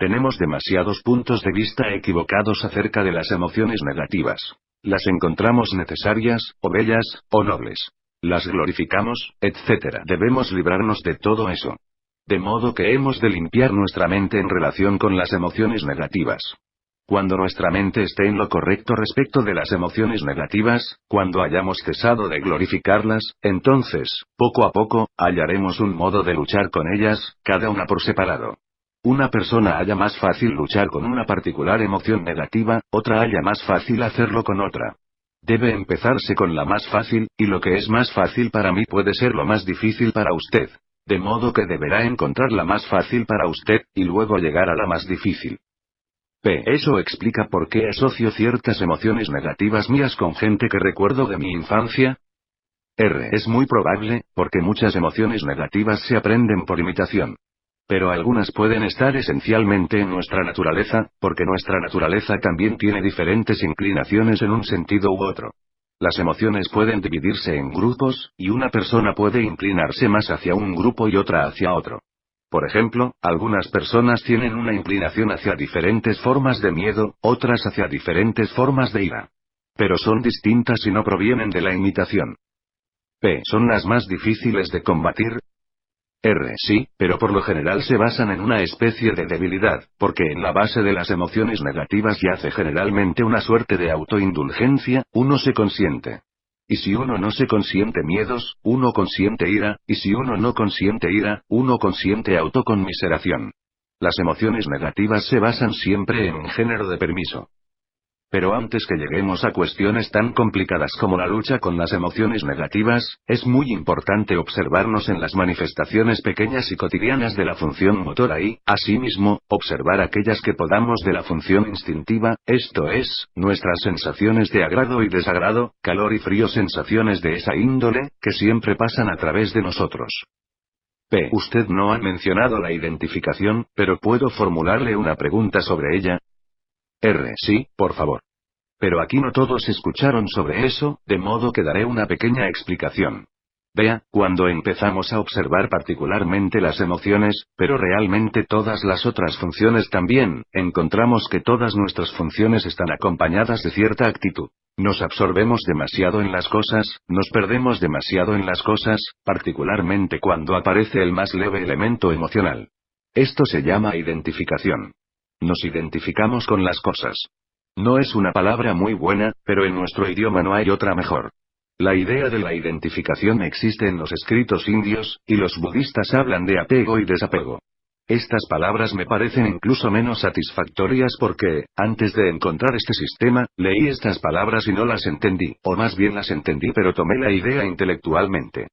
Tenemos demasiados puntos de vista equivocados acerca de las emociones negativas. Las encontramos necesarias, o bellas, o nobles. Las glorificamos, etc. Debemos librarnos de todo eso. De modo que hemos de limpiar nuestra mente en relación con las emociones negativas. Cuando nuestra mente esté en lo correcto respecto de las emociones negativas, cuando hayamos cesado de glorificarlas, entonces, poco a poco, hallaremos un modo de luchar con ellas, cada una por separado. Una persona halla más fácil luchar con una particular emoción negativa, otra halla más fácil hacerlo con otra. Debe empezarse con la más fácil, y lo que es más fácil para mí puede ser lo más difícil para usted. De modo que deberá encontrar la más fácil para usted, y luego llegar a la más difícil. Eso explica por qué asocio ciertas emociones negativas mías con gente que recuerdo de mi infancia. Es muy probable, porque muchas emociones negativas se aprenden por imitación. Pero algunas pueden estar esencialmente en nuestra naturaleza, porque nuestra naturaleza también tiene diferentes inclinaciones en un sentido u otro. Las emociones pueden dividirse en grupos, y una persona puede inclinarse más hacia un grupo y otra hacia otro. Por ejemplo, algunas personas tienen una inclinación hacia diferentes formas de miedo, otras hacia diferentes formas de ira. Pero son distintas y no provienen de la imitación. Son las más difíciles de combatir. Sí, pero por lo general se basan en una especie de debilidad, porque en la base de las emociones negativas yace generalmente una suerte de autoindulgencia, uno se consiente. Y si uno no se consiente miedos, uno consiente ira, y si uno no consiente ira, uno consiente autoconmiseración. Las emociones negativas se basan siempre en un género de permiso. Pero antes que lleguemos a cuestiones tan complicadas como la lucha con las emociones negativas, es muy importante observarnos en las manifestaciones pequeñas y cotidianas de la función motora y, asimismo, observar aquellas que podamos de la función instintiva, esto es, nuestras sensaciones de agrado y desagrado, calor y frío, sensaciones de esa índole, que siempre pasan a través de nosotros. P. Usted no ha mencionado la identificación, pero ¿puedo formularle una pregunta sobre ella? R. Sí, por favor. Pero aquí no todos escucharon sobre eso, de modo que daré una pequeña explicación. Vea, cuando empezamos a observar particularmente las emociones, pero realmente todas las otras funciones también, encontramos que todas nuestras funciones están acompañadas de cierta actitud. Nos absorbemos demasiado en las cosas, nos perdemos demasiado en las cosas, particularmente cuando aparece el más leve elemento emocional. Esto se llama identificación. Nos identificamos con las cosas. No es una palabra muy buena, pero en nuestro idioma no hay otra mejor. La idea de la identificación existe en los escritos indios, y los budistas hablan de apego y desapego. Estas palabras me parecen incluso menos satisfactorias porque, antes de encontrar este sistema, leí estas palabras y no las entendí, o más bien las entendí pero tomé la idea intelectualmente.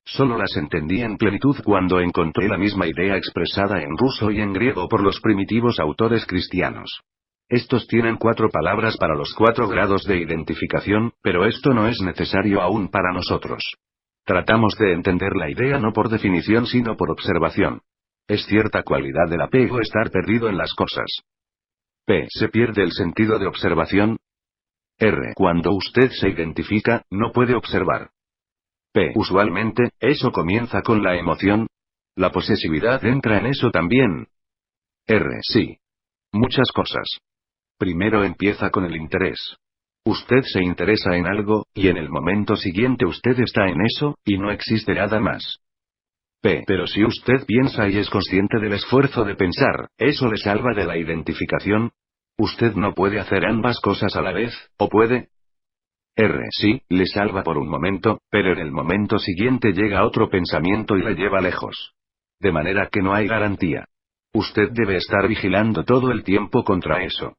Solo las entendí en plenitud cuando encontré la misma idea expresada en ruso y en griego por los primitivos autores cristianos. Estos tienen 4 palabras para los 4 grados de identificación, pero esto no es necesario aún para nosotros. Tratamos de entender la idea no por definición sino por observación. Es cierta cualidad del apego estar perdido en las cosas. P. ¿Se pierde el sentido de observación? R. Cuando usted se identifica, no puede observar. P. Usualmente, ¿eso comienza con la emoción? ¿La posesividad entra en eso también? R. Sí. Muchas cosas. Primero empieza con el interés. Usted se interesa en algo, y en el momento siguiente usted está en eso, y no existe nada más. P. Pero si usted piensa y es consciente del esfuerzo de pensar, ¿eso le salva de la identificación? Usted no puede hacer ambas cosas a la vez, ¿o puede? R. Sí, le salva por un momento, pero en el momento siguiente llega otro pensamiento y le lleva lejos. De manera que no hay garantía. Usted debe estar vigilando todo el tiempo contra eso.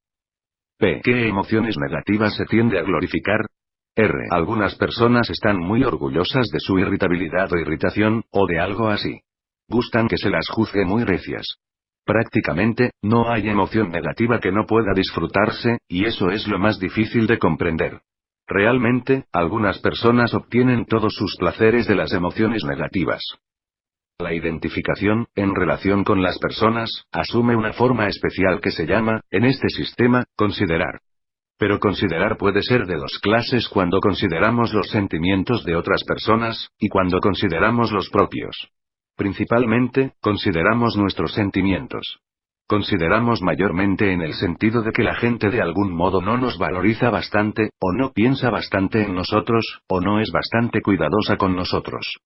P. ¿Qué emociones negativas se tiende a glorificar? R. Algunas personas están muy orgullosas de su irritabilidad o irritación, o de algo así. Gustan que se las juzgue muy recias. Prácticamente, no hay emoción negativa que no pueda disfrutarse, y eso es lo más difícil de comprender. Realmente, algunas personas obtienen todos sus placeres de las emociones negativas. La identificación, en relación con las personas, asume una forma especial que se llama, en este sistema, considerar. Pero considerar puede ser de 2 clases cuando consideramos los sentimientos de otras personas, y cuando consideramos los propios. Principalmente, consideramos nuestros sentimientos. Consideramos mayormente en el sentido de que la gente de algún modo no nos valoriza bastante, o no piensa bastante en nosotros, o no es bastante cuidadosa con nosotros.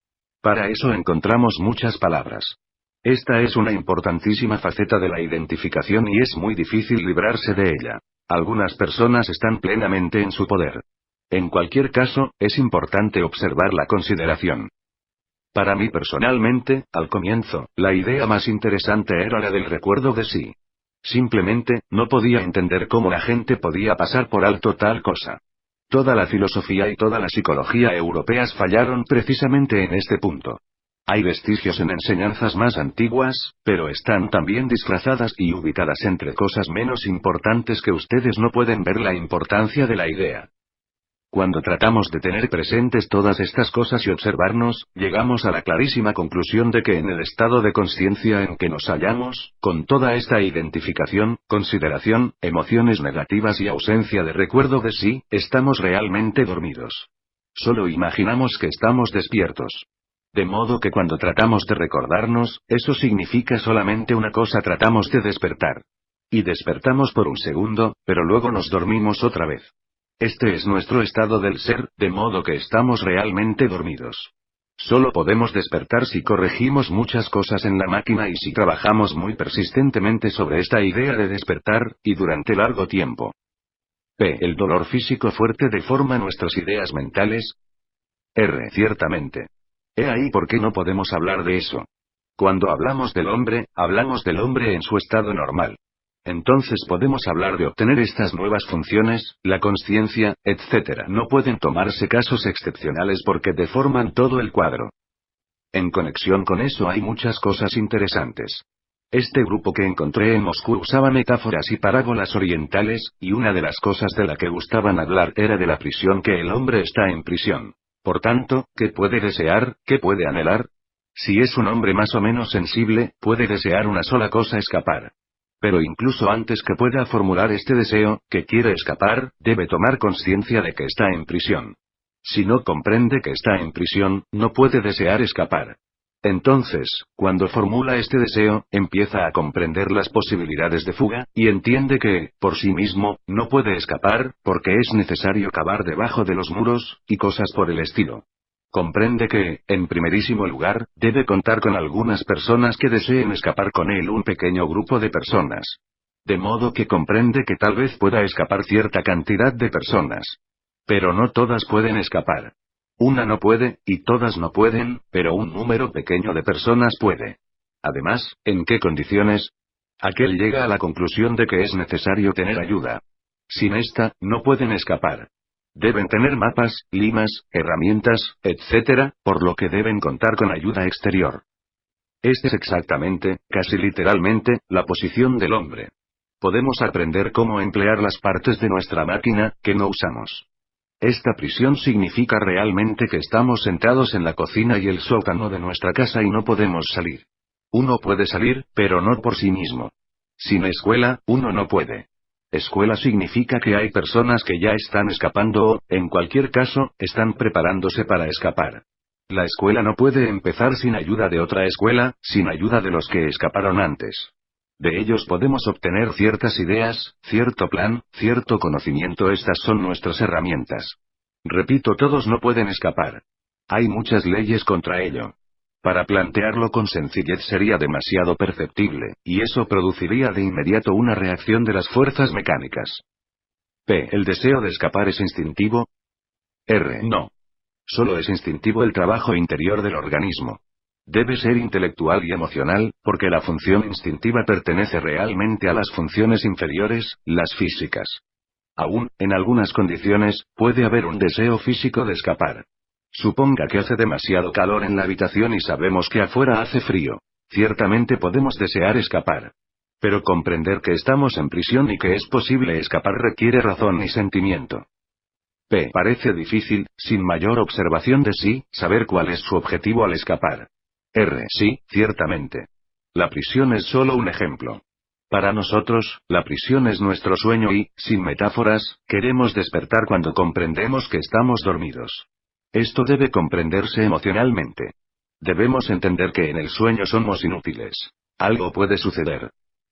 Para eso encontramos muchas palabras. Esta es una importantísima faceta de la identificación y es muy difícil librarse de ella. Algunas personas están plenamente en su poder. En cualquier caso, es importante observar la consideración. Para mí personalmente, al comienzo, la idea más interesante era la del recuerdo de sí. Simplemente, no podía entender cómo la gente podía pasar por alto tal cosa. Toda la filosofía y toda la psicología europeas fallaron precisamente en este punto. Hay vestigios en enseñanzas más antiguas, pero están también disfrazadas y ubicadas entre cosas menos importantes que ustedes no pueden ver la importancia de la idea. Cuando tratamos de tener presentes todas estas cosas y observarnos, llegamos a la clarísima conclusión de que en el estado de conciencia en que nos hallamos, con toda esta identificación, consideración, emociones negativas y ausencia de recuerdo de sí, estamos realmente dormidos. Solo imaginamos que estamos despiertos. De modo que cuando tratamos de recordarnos, eso significa solamente una cosa: tratamos de despertar. Y despertamos por un segundo, pero luego nos dormimos otra vez. Este es nuestro estado del ser, de modo que estamos realmente dormidos. Solo podemos despertar si corregimos muchas cosas en la máquina y si trabajamos muy persistentemente sobre esta idea de despertar, y durante largo tiempo. P. ¿El dolor físico fuerte deforma nuestras ideas mentales? R. Ciertamente. He ahí por qué no podemos hablar de eso. Cuando hablamos del hombre en su estado normal. Entonces podemos hablar de obtener estas nuevas funciones, la consciencia, etc. No pueden tomarse casos excepcionales porque deforman todo el cuadro. En conexión con eso hay muchas cosas interesantes. Este grupo que encontré en Moscú usaba metáforas y parábolas orientales, y una de las cosas de la que gustaban hablar era de la prisión, que el hombre está en prisión. Por tanto, ¿qué puede desear, qué puede anhelar? Si es un hombre más o menos sensible, puede desear una sola cosa: escapar. Pero incluso antes que pueda formular este deseo, que quiere escapar, debe tomar conciencia de que está en prisión. Si no comprende que está en prisión, no puede desear escapar. Entonces, cuando formula este deseo, empieza a comprender las posibilidades de fuga, y entiende que, por sí mismo, no puede escapar, porque es necesario cavar debajo de los muros, y cosas por el estilo. Comprende que, en primerísimo lugar, debe contar con algunas personas que deseen escapar con él, un pequeño grupo de personas. De modo que comprende que tal vez pueda escapar cierta cantidad de personas. Pero no todas pueden escapar. Una no puede, y todas no pueden, pero un número pequeño de personas puede. Además, ¿en qué condiciones? Aquel llega a la conclusión de que es necesario tener ayuda. Sin esta, no pueden escapar. Deben tener mapas, limas, herramientas, etc., por lo que deben contar con ayuda exterior. Esta es exactamente, casi literalmente, la posición del hombre. Podemos aprender cómo emplear las partes de nuestra máquina, que no usamos. Esta prisión significa realmente que estamos sentados en la cocina y el sótano de nuestra casa y no podemos salir. Uno puede salir, pero no por sí mismo. Sin escuela, uno no puede. Escuela significa que hay personas que ya están escapando o, en cualquier caso, están preparándose para escapar. La escuela no puede empezar sin ayuda de otra escuela, sin ayuda de los que escaparon antes. De ellos podemos obtener ciertas ideas, cierto plan, cierto conocimiento. Estas son nuestras herramientas. Repito, todos no pueden escapar. Hay muchas leyes contra ello. Para plantearlo con sencillez sería demasiado perceptible, y eso produciría de inmediato una reacción de las fuerzas mecánicas. P. ¿El deseo de escapar es instintivo? R. No. Solo es instintivo el trabajo interior del organismo. Debe ser intelectual y emocional, porque la función instintiva pertenece realmente a las funciones inferiores, las físicas. Aún, en algunas condiciones, puede haber un deseo físico de escapar. Suponga que hace demasiado calor en la habitación y sabemos que afuera hace frío. Ciertamente podemos desear escapar. Pero comprender que estamos en prisión y que es posible escapar requiere razón y sentimiento. P. Parece difícil, sin mayor observación de sí, saber cuál es su objetivo al escapar. R. Sí, ciertamente. La prisión es solo un ejemplo. Para nosotros, la prisión es nuestro sueño y, sin metáforas, queremos despertar cuando comprendemos que estamos dormidos. Esto debe comprenderse emocionalmente. Debemos entender que en el sueño somos inútiles. Algo puede suceder.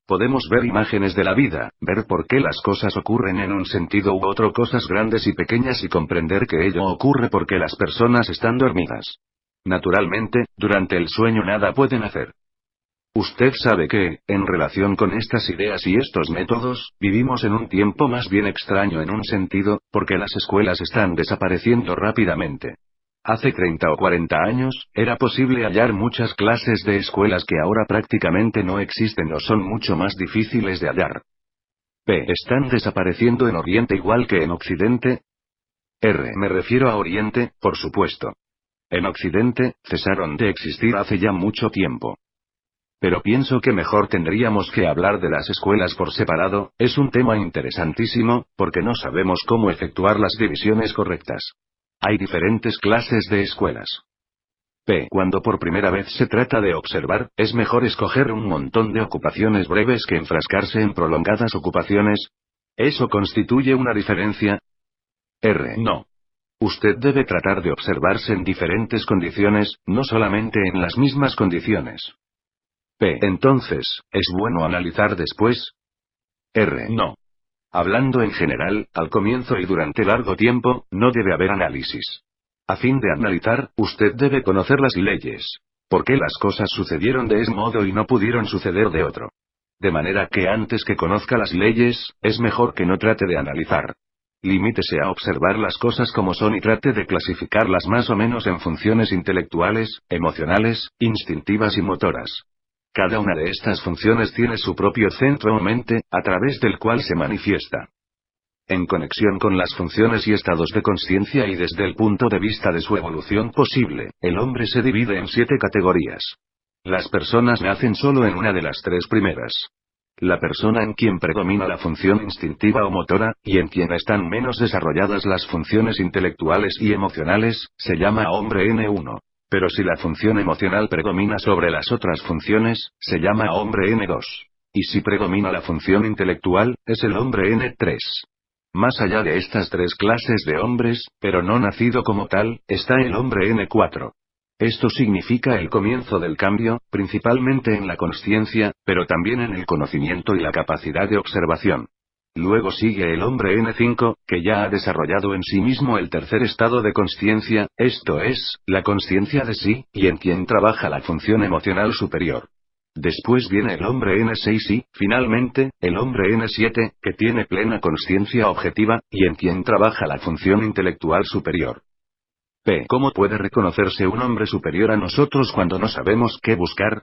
Podemos ver imágenes de la vida, ver por qué las cosas ocurren en un sentido u otro, cosas grandes y pequeñas, y comprender que ello ocurre porque las personas están dormidas. Naturalmente, durante el sueño nada pueden hacer. Usted sabe que, en relación con estas ideas y estos métodos, vivimos en un tiempo más bien extraño en un sentido, porque las escuelas están desapareciendo rápidamente. Hace 30 o 40 años, era posible hallar muchas clases de escuelas que ahora prácticamente no existen o son mucho más difíciles de hallar. P. ¿Están desapareciendo en Oriente igual que en Occidente? R. Me refiero a Oriente, por supuesto. En Occidente, cesaron de existir hace ya mucho tiempo. Pero pienso que mejor tendríamos que hablar de las escuelas por separado. Es un tema interesantísimo, porque no sabemos cómo efectuar las divisiones correctas. Hay diferentes clases de escuelas. P. Cuando por primera vez se trata de observar, es mejor escoger un montón de ocupaciones breves que enfrascarse en prolongadas ocupaciones. ¿Eso constituye una diferencia? R. No. Usted debe tratar de observarse en diferentes condiciones, no solamente en las mismas condiciones. P. Entonces, ¿es bueno analizar después? R. No. Hablando en general, al comienzo y durante largo tiempo, no debe haber análisis. A fin de analizar, usted debe conocer las leyes. ¿Por qué las cosas sucedieron de ese modo y no pudieron suceder de otro? De manera que antes que conozca las leyes, es mejor que no trate de analizar. Limítese a observar las cosas como son y trate de clasificarlas más o menos en funciones intelectuales, emocionales, instintivas y motoras. Cada una de estas funciones tiene su propio centro o mente, a través del cual se manifiesta. En conexión con las funciones y estados de consciencia y desde el punto de vista de su evolución posible, el hombre se divide en 7 categorías. Las personas nacen solo en una de las 3 primeras. La persona en quien predomina la función instintiva o motora, y en quien están menos desarrolladas las funciones intelectuales y emocionales, se llama hombre N1. Pero si la función emocional predomina sobre las otras funciones, se llama hombre N2. Y si predomina la función intelectual, es el hombre N3. Más allá de estas 3 clases de hombres, pero no nacido como tal, está el hombre N4. Esto significa el comienzo del cambio, principalmente en la consciencia, pero también en el conocimiento y la capacidad de observación. Luego sigue el hombre N5, que ya ha desarrollado en sí mismo el tercer estado de consciencia, esto es, la consciencia de sí, y en quien trabaja la función emocional superior. Después viene el hombre N6 y, finalmente, el hombre N7, que tiene plena consciencia objetiva, y en quien trabaja la función intelectual superior. ¿Cómo puede reconocerse un hombre superior a nosotros cuando no sabemos qué buscar?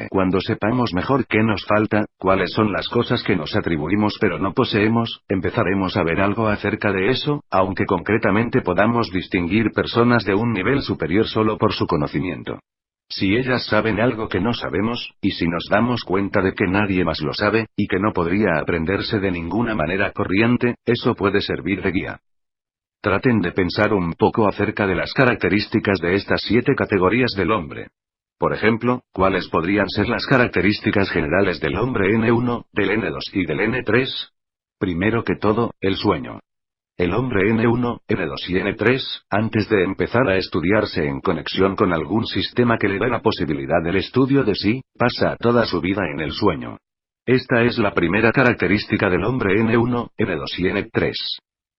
Cuando sepamos mejor qué nos falta, cuáles son las cosas que nos atribuimos pero no poseemos, empezaremos a ver algo acerca de eso, aunque concretamente podamos distinguir personas de un nivel superior solo por su conocimiento. Si ellas saben algo que no sabemos, y si nos damos cuenta de que nadie más lo sabe, y que no podría aprenderse de ninguna manera corriente, eso puede servir de guía. Traten de pensar un poco acerca de las características de estas 7 categorías del hombre. Por ejemplo, ¿cuáles podrían ser las características generales del hombre N1, del N2 y del N3? Primero que todo, el sueño. El hombre N1, N2 y N3, antes de empezar a estudiarse en conexión con algún sistema que le da la posibilidad del estudio de sí, pasa toda su vida en el sueño. Esta es la primera característica del hombre N1, N2 y N3.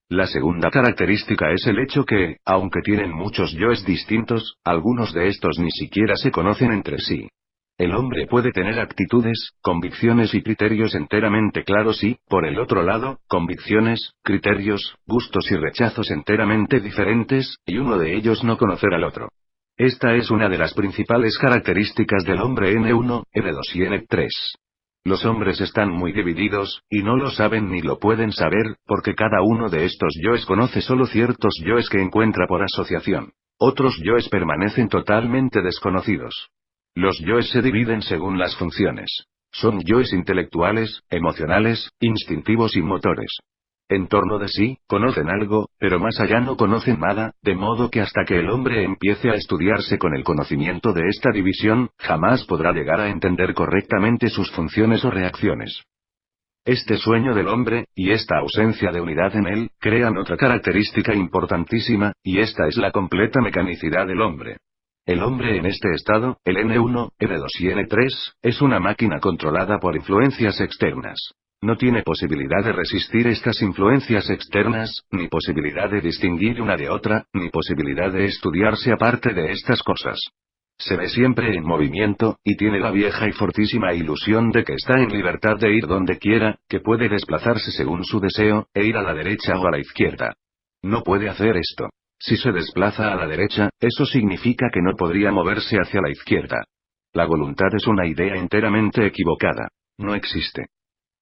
La segunda característica es el hecho que, aunque tienen muchos yoes distintos, algunos de estos ni siquiera se conocen entre sí. El hombre puede tener actitudes, convicciones y criterios enteramente claros y, por el otro lado, convicciones, criterios, gustos y rechazos enteramente diferentes, y uno de ellos no conocer al otro. Esta es una de las principales características del hombre N1, N2 y N3. Los hombres están muy divididos, y no lo saben ni lo pueden saber, porque cada uno de estos yoes conoce solo ciertos yoes que encuentra por asociación. Otros yoes permanecen totalmente desconocidos. Los yoes se dividen según las funciones. Son yoes intelectuales, emocionales, instintivos y motores. En torno de sí, conocen algo, pero más allá no conocen nada, de modo que hasta que el hombre empiece a estudiarse con el conocimiento de esta división, jamás podrá llegar a entender correctamente sus funciones o reacciones. Este sueño del hombre, y esta ausencia de unidad en él, crean otra característica importantísima, y esta es la completa mecanicidad del hombre. El hombre en este estado, el N1, N2 y N3, es una máquina controlada por influencias externas. No tiene posibilidad de resistir estas influencias externas, ni posibilidad de distinguir una de otra, ni posibilidad de estudiarse aparte de estas cosas. Se ve siempre en movimiento, y tiene la vieja y fortísima ilusión de que está en libertad de ir donde quiera, que puede desplazarse según su deseo, e ir a la derecha o a la izquierda. No puede hacer esto. Si se desplaza a la derecha, eso significa que no podría moverse hacia la izquierda. La voluntad es una idea enteramente equivocada. No existe.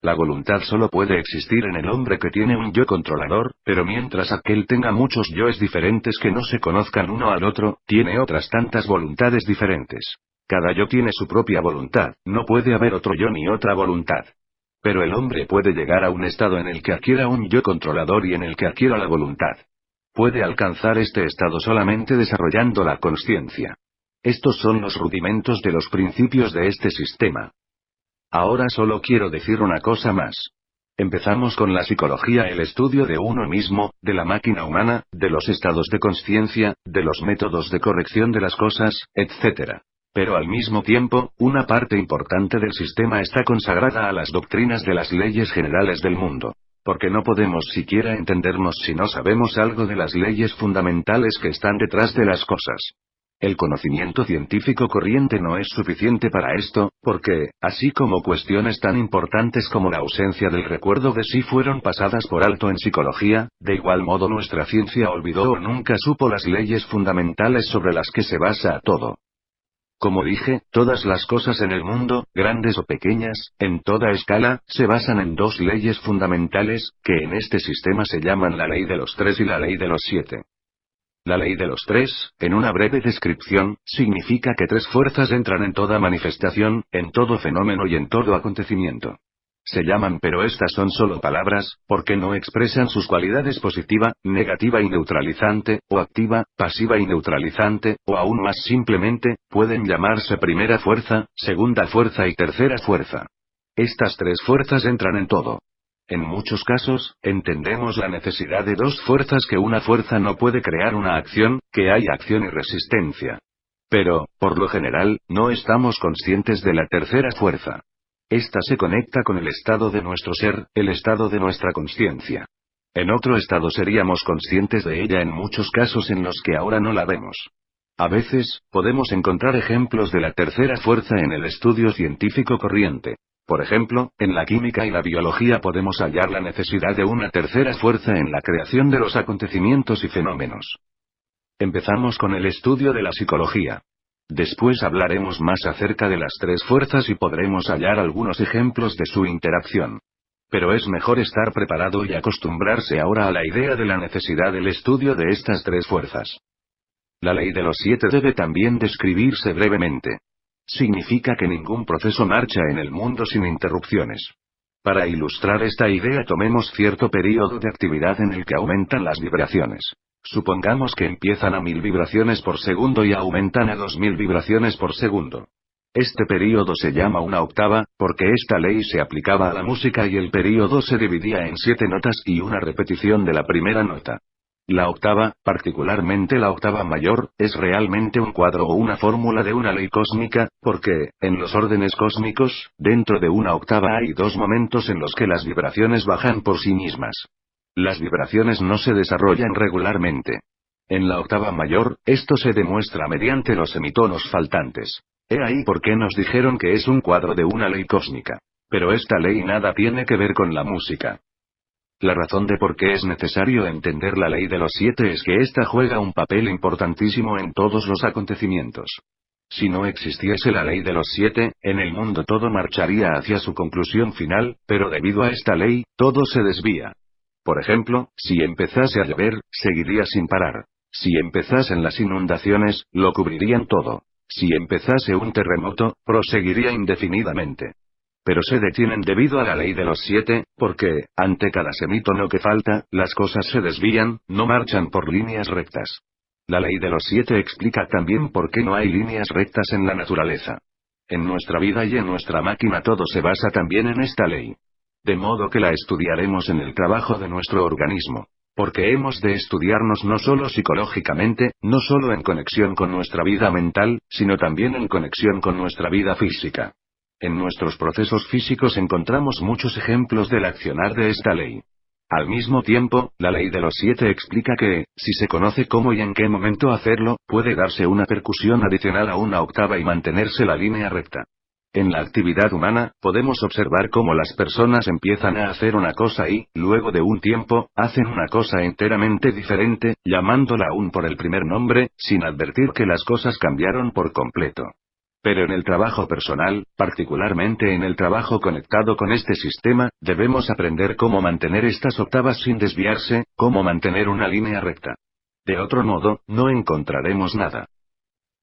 La voluntad solo puede existir en el hombre que tiene un yo controlador, pero mientras aquel tenga muchos yoes diferentes que no se conozcan uno al otro, tiene otras tantas voluntades diferentes. Cada yo tiene su propia voluntad, no puede haber otro yo ni otra voluntad. Pero el hombre puede llegar a un estado en el que adquiera un yo controlador y en el que adquiera la voluntad. Puede alcanzar este estado solamente desarrollando la consciencia. Estos son los rudimentos de los principios de este sistema. Ahora solo quiero decir una cosa más. Empezamos con la psicología, el estudio de uno mismo, de la máquina humana, de los estados de consciencia, de los métodos de corrección de las cosas, etc. Pero al mismo tiempo, una parte importante del sistema está consagrada a las doctrinas de las leyes generales del mundo. Porque no podemos siquiera entendernos si no sabemos algo de las leyes fundamentales que están detrás de las cosas. El conocimiento científico corriente no es suficiente para esto, porque, así como cuestiones tan importantes como la ausencia del recuerdo de sí fueron pasadas por alto en psicología, de igual modo nuestra ciencia olvidó o nunca supo las leyes fundamentales sobre las que se basa todo. Como dije, todas las cosas en el mundo, grandes o pequeñas, en toda escala, se basan en dos leyes fundamentales, que en este sistema se llaman la ley de los tres y la ley de los siete. La ley de los tres, en una breve descripción, significa que tres fuerzas entran en toda manifestación, en todo fenómeno y en todo acontecimiento. Se llaman, pero estas son solo palabras, porque no expresan sus cualidades positiva, negativa y neutralizante, o activa, pasiva y neutralizante, o aún más simplemente, pueden llamarse primera fuerza, segunda fuerza y tercera fuerza. Estas tres fuerzas entran en todo. En muchos casos, entendemos la necesidad de dos fuerzas, que una fuerza no puede crear una acción, que hay acción y resistencia. Pero, por lo general, no estamos conscientes de la tercera fuerza. Esta se conecta con el estado de nuestro ser, el estado de nuestra consciencia. En otro estado seríamos conscientes de ella en muchos casos en los que ahora no la vemos. A veces, podemos encontrar ejemplos de la tercera fuerza en el estudio científico corriente. Por ejemplo, en la química y la biología podemos hallar la necesidad de una tercera fuerza en la creación de los acontecimientos y fenómenos. Empezamos con el estudio de la psicología. Después hablaremos más acerca de las tres fuerzas y podremos hallar algunos ejemplos de su interacción. Pero es mejor estar preparado y acostumbrarse ahora a la idea de la necesidad del estudio de estas tres fuerzas. La ley de los siete debe también describirse brevemente. Significa que ningún proceso marcha en el mundo sin interrupciones. Para ilustrar esta idea, tomemos cierto periodo de actividad en el que aumentan las vibraciones. Supongamos que empiezan a 1000 vibraciones por segundo y aumentan a 2000 vibraciones por segundo. Este período se llama una octava, porque esta ley se aplicaba a la música y el período se dividía en 7 notas y una repetición de la primera nota. La octava, particularmente la octava mayor, es realmente un cuadro o una fórmula de una ley cósmica, porque, en los órdenes cósmicos, dentro de una octava hay dos momentos en los que las vibraciones bajan por sí mismas. Las vibraciones no se desarrollan regularmente. En la octava mayor, esto se demuestra mediante los semitonos faltantes. He ahí por qué nos dijeron que es un cuadro de una ley cósmica. Pero esta ley nada tiene que ver con la música. La razón de por qué es necesario entender la ley de los siete es que ésta juega un papel importantísimo en todos los acontecimientos. Si no existiese la ley de los siete, en el mundo todo marcharía hacia su conclusión final, pero debido a esta ley, todo se desvía. Por ejemplo, si empezase a llover, seguiría sin parar. Si empezasen las inundaciones, lo cubrirían todo. Si empezase un terremoto, proseguiría indefinidamente. Pero se detienen debido a la ley de los siete, porque, ante cada semítono que falta, las cosas se desvían, no marchan por líneas rectas. La ley de los siete explica también por qué no hay líneas rectas en la naturaleza. En nuestra vida y en nuestra máquina todo se basa también en esta ley. De modo que la estudiaremos en el trabajo de nuestro organismo. Porque hemos de estudiarnos no solo psicológicamente, no solo en conexión con nuestra vida mental, sino también en conexión con nuestra vida física. En nuestros procesos físicos encontramos muchos ejemplos del accionar de esta ley. Al mismo tiempo, la ley de los siete explica que, si se conoce cómo y en qué momento hacerlo, puede darse una percusión adicional a una octava y mantenerse la línea recta. En la actividad humana, podemos observar cómo las personas empiezan a hacer una cosa y, luego de un tiempo, hacen una cosa enteramente diferente, llamándola aún por el primer nombre, sin advertir que las cosas cambiaron por completo. Pero en el trabajo personal, particularmente en el trabajo conectado con este sistema, debemos aprender cómo mantener estas octavas sin desviarse, cómo mantener una línea recta. De otro modo, no encontraremos nada.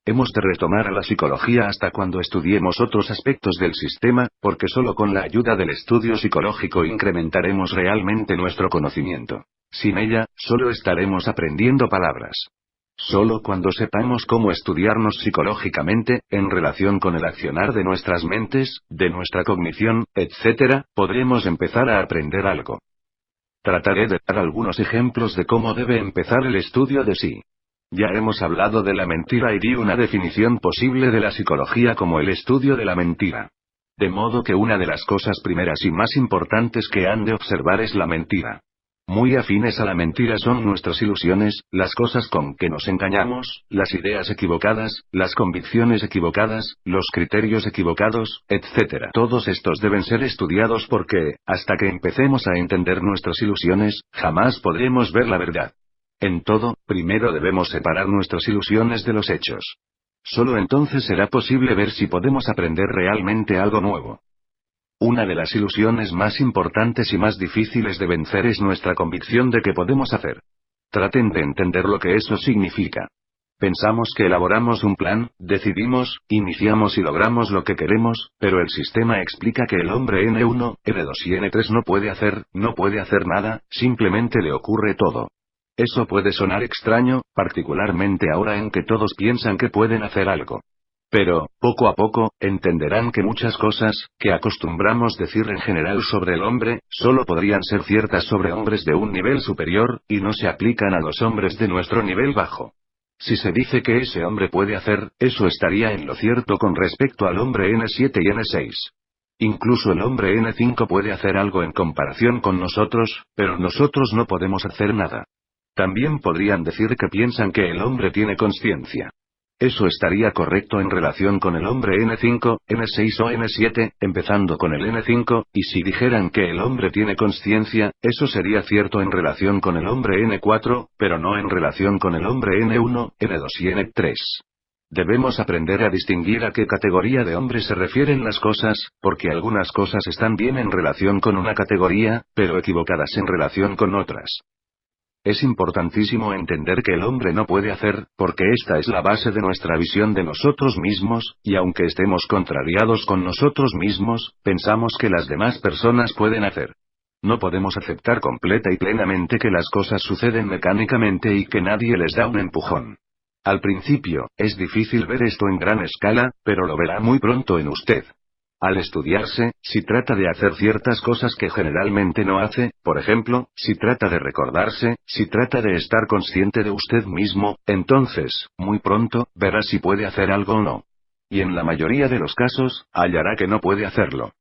Hemos de retomar a la psicología hasta cuando estudiemos otros aspectos del sistema, porque solo con la ayuda del estudio psicológico incrementaremos realmente nuestro conocimiento. Sin ella, solo estaremos aprendiendo palabras. Solo cuando sepamos cómo estudiarnos psicológicamente, en relación con el accionar de nuestras mentes, de nuestra cognición, etc., podremos empezar a aprender algo. Trataré de dar algunos ejemplos de cómo debe empezar el estudio de sí. Ya hemos hablado de la mentira y di una definición posible de la psicología como el estudio de la mentira. De modo que una de las cosas primeras y más importantes que han de observar es la mentira. Muy afines a la mentira son nuestras ilusiones, las cosas con que nos engañamos, las ideas equivocadas, las convicciones equivocadas, los criterios equivocados, etc. Todos estos deben ser estudiados porque, hasta que empecemos a entender nuestras ilusiones, jamás podremos ver la verdad. En todo, primero debemos separar nuestras ilusiones de los hechos. Solo entonces será posible ver si podemos aprender realmente algo nuevo. Una de las ilusiones más importantes y más difíciles de vencer es nuestra convicción de que podemos hacer. Traten de entender lo que eso significa. Pensamos que elaboramos un plan, decidimos, iniciamos y logramos lo que queremos, pero el sistema explica que el hombre N1, N2 y N3 no puede hacer nada, simplemente le ocurre todo. Eso puede sonar extraño, particularmente ahora en que todos piensan que pueden hacer algo. Pero, poco a poco, entenderán que muchas cosas, que acostumbramos decir en general sobre el hombre, solo podrían ser ciertas sobre hombres de un nivel superior, y no se aplican a los hombres de nuestro nivel bajo. Si se dice que ese hombre puede hacer, eso estaría en lo cierto con respecto al hombre N7 y N6. Incluso el hombre N5 puede hacer algo en comparación con nosotros, pero nosotros no podemos hacer nada. También podrían decir que piensan que el hombre tiene conciencia. Eso estaría correcto en relación con el hombre N5, N6 o N7, empezando con el N5, y si dijeran que el hombre tiene conciencia, eso sería cierto en relación con el hombre N4, pero no en relación con el hombre N1, N2 y N3. Debemos aprender a distinguir a qué categoría de hombre se refieren las cosas, porque algunas cosas están bien en relación con una categoría, pero equivocadas en relación con otras. Es importantísimo entender que el hombre no puede hacer, porque esta es la base de nuestra visión de nosotros mismos, y aunque estemos contrariados con nosotros mismos, pensamos que las demás personas pueden hacer. No podemos aceptar completa y plenamente que las cosas suceden mecánicamente y que nadie les da un empujón. Al principio, es difícil ver esto en gran escala, pero lo verá muy pronto en usted. Al estudiarse, si trata de hacer ciertas cosas que generalmente no hace, por ejemplo, si trata de recordarse, si trata de estar consciente de usted mismo, entonces, muy pronto, verá si puede hacer algo o no. Y en la mayoría de los casos, hallará que no puede hacerlo.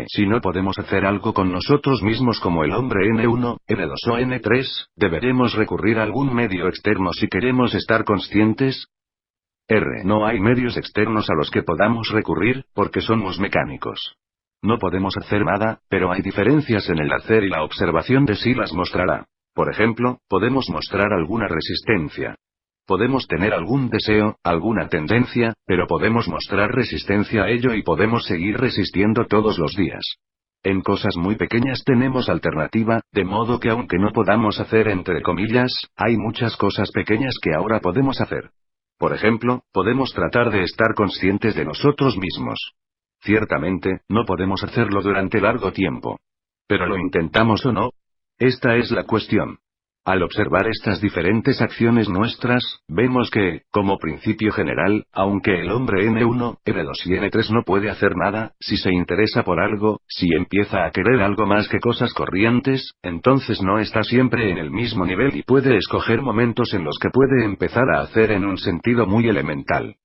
Si no podemos hacer algo con nosotros mismos como el hombre N1, N2 o N3, ¿deberemos recurrir a algún medio externo si queremos estar conscientes? No hay medios externos a los que podamos recurrir, porque somos mecánicos. No podemos hacer nada, pero hay diferencias en el hacer y la observación de sí las mostrará. Por ejemplo, podemos mostrar alguna resistencia. Podemos tener algún deseo, alguna tendencia, pero podemos mostrar resistencia a ello y podemos seguir resistiendo todos los días. En cosas muy pequeñas tenemos alternativa, de modo que aunque no podamos hacer entre comillas, hay muchas cosas pequeñas que ahora podemos hacer. Por ejemplo, podemos tratar de estar conscientes de nosotros mismos. Ciertamente, no podemos hacerlo durante largo tiempo. ¿Pero lo intentamos o no? Esta es la cuestión. Al observar estas diferentes acciones nuestras, vemos que, como principio general, aunque el hombre N1, N2 y N3 no puede hacer nada, si se interesa por algo, si empieza a querer algo más que cosas corrientes, entonces no está siempre en el mismo nivel y puede escoger momentos en los que puede empezar a hacer en un sentido muy elemental.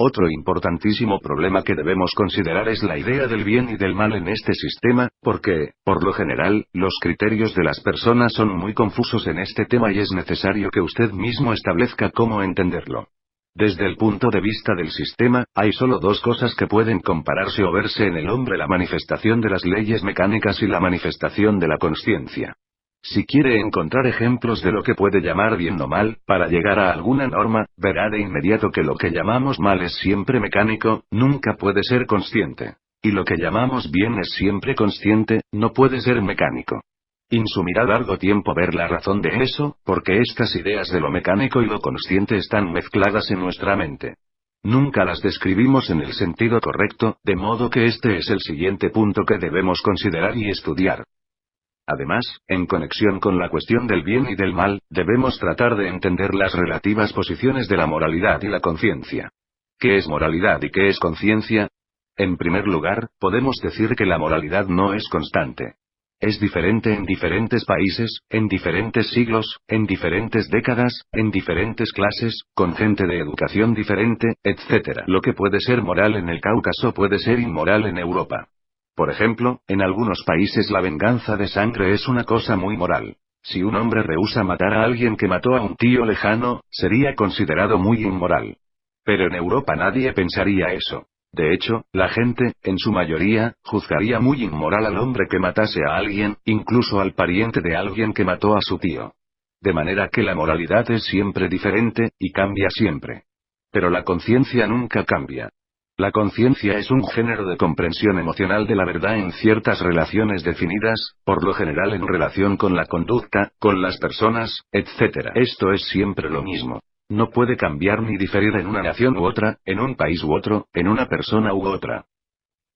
Otro importantísimo problema que debemos considerar es la idea del bien y del mal en este sistema, porque, por lo general, los criterios de las personas son muy confusos en este tema y es necesario que usted mismo establezca cómo entenderlo. Desde el punto de vista del sistema, hay solo dos cosas que pueden compararse o verse en el hombre: la manifestación de las leyes mecánicas y la manifestación de la consciencia. Si quiere encontrar ejemplos de lo que puede llamar bien o mal, para llegar a alguna norma, verá de inmediato que lo que llamamos mal es siempre mecánico, nunca puede ser consciente. Y lo que llamamos bien es siempre consciente, no puede ser mecánico. Insumirá largo tiempo ver la razón de eso, porque estas ideas de lo mecánico y lo consciente están mezcladas en nuestra mente. Nunca las describimos en el sentido correcto, de modo que este es el siguiente punto que debemos considerar y estudiar. Además, en conexión con la cuestión del bien y del mal, debemos tratar de entender las relativas posiciones de la moralidad y la conciencia. ¿Qué es moralidad y qué es conciencia? En primer lugar, podemos decir que la moralidad no es constante. Es diferente en diferentes países, en diferentes siglos, en diferentes décadas, en diferentes clases, con gente de educación diferente, etc. Lo que puede ser moral en el Cáucaso puede ser inmoral en Europa. Por ejemplo, en algunos países la venganza de sangre es una cosa muy moral. Si un hombre rehúsa matar a alguien que mató a un tío lejano, sería considerado muy inmoral. Pero en Europa nadie pensaría eso. De hecho, la gente, en su mayoría, juzgaría muy inmoral al hombre que matase a alguien, incluso al pariente de alguien que mató a su tío. De manera que la moralidad es siempre diferente, y cambia siempre. Pero la conciencia nunca cambia. La conciencia es un género de comprensión emocional de la verdad en ciertas relaciones definidas, por lo general en relación con la conducta, con las personas, etc. Esto es siempre lo mismo. No puede cambiar ni diferir en una nación u otra, en un país u otro, en una persona u otra.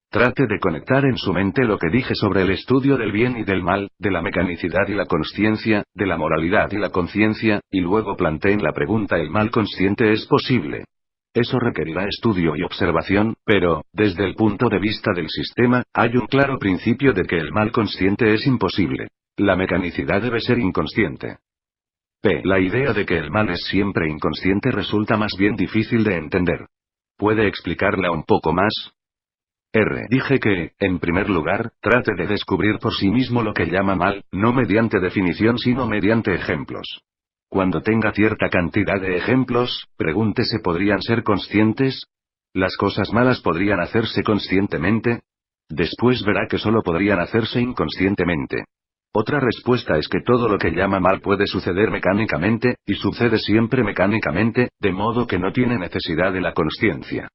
Trate de conectar en su mente lo que dije sobre el estudio del bien y del mal, de la mecanicidad y la consciencia, de la moralidad y la conciencia, y luego planteen la pregunta: ¿el mal consciente es posible? Eso requerirá estudio y observación, pero, desde el punto de vista del sistema, hay un claro principio de que el mal consciente es imposible. La mecanicidad debe ser inconsciente. La idea de que el mal es siempre inconsciente resulta más bien difícil de entender. ¿Puede explicarla un poco más? Dije que, en primer lugar, trate de descubrir por sí mismo lo que llama mal, no mediante definición sino mediante ejemplos. Cuando tenga cierta cantidad de ejemplos, pregúntese: ¿podrían ser conscientes? ¿Las cosas malas podrían hacerse conscientemente? Después verá que solo podrían hacerse inconscientemente. Otra respuesta es que todo lo que llama mal puede suceder mecánicamente, y sucede siempre mecánicamente, de modo que no tiene necesidad de la consciencia.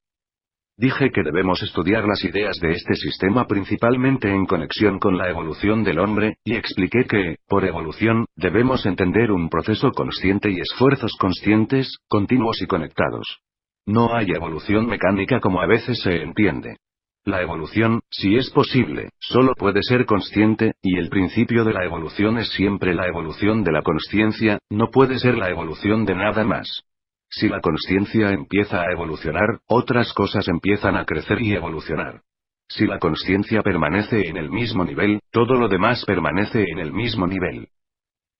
Dije que debemos estudiar las ideas de este sistema principalmente en conexión con la evolución del hombre, y expliqué que, por evolución, debemos entender un proceso consciente y esfuerzos conscientes, continuos y conectados. No hay evolución mecánica como a veces se entiende. La evolución, si es posible, solo puede ser consciente, y el principio de la evolución es siempre la evolución de la consciencia, no puede ser la evolución de nada más. Si la consciencia empieza a evolucionar, otras cosas empiezan a crecer y evolucionar. Si la consciencia permanece en el mismo nivel, todo lo demás permanece en el mismo nivel.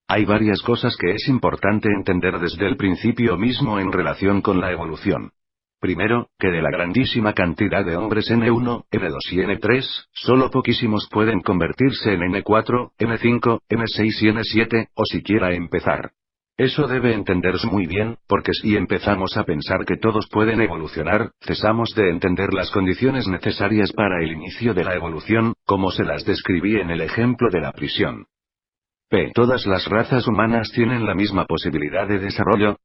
Hay varias cosas que es importante entender desde el principio mismo en relación con la evolución. Primero, que de la grandísima cantidad de hombres N1, N2 y N3, solo poquísimos pueden convertirse en N4, N5, N6 y N7, o siquiera empezar. Eso debe entenderse muy bien, porque si empezamos a pensar que todos pueden evolucionar, cesamos de entender las condiciones necesarias para el inicio de la evolución, como se las describí en el ejemplo de la prisión. ¿Todas las razas humanas tienen la misma posibilidad de desarrollo?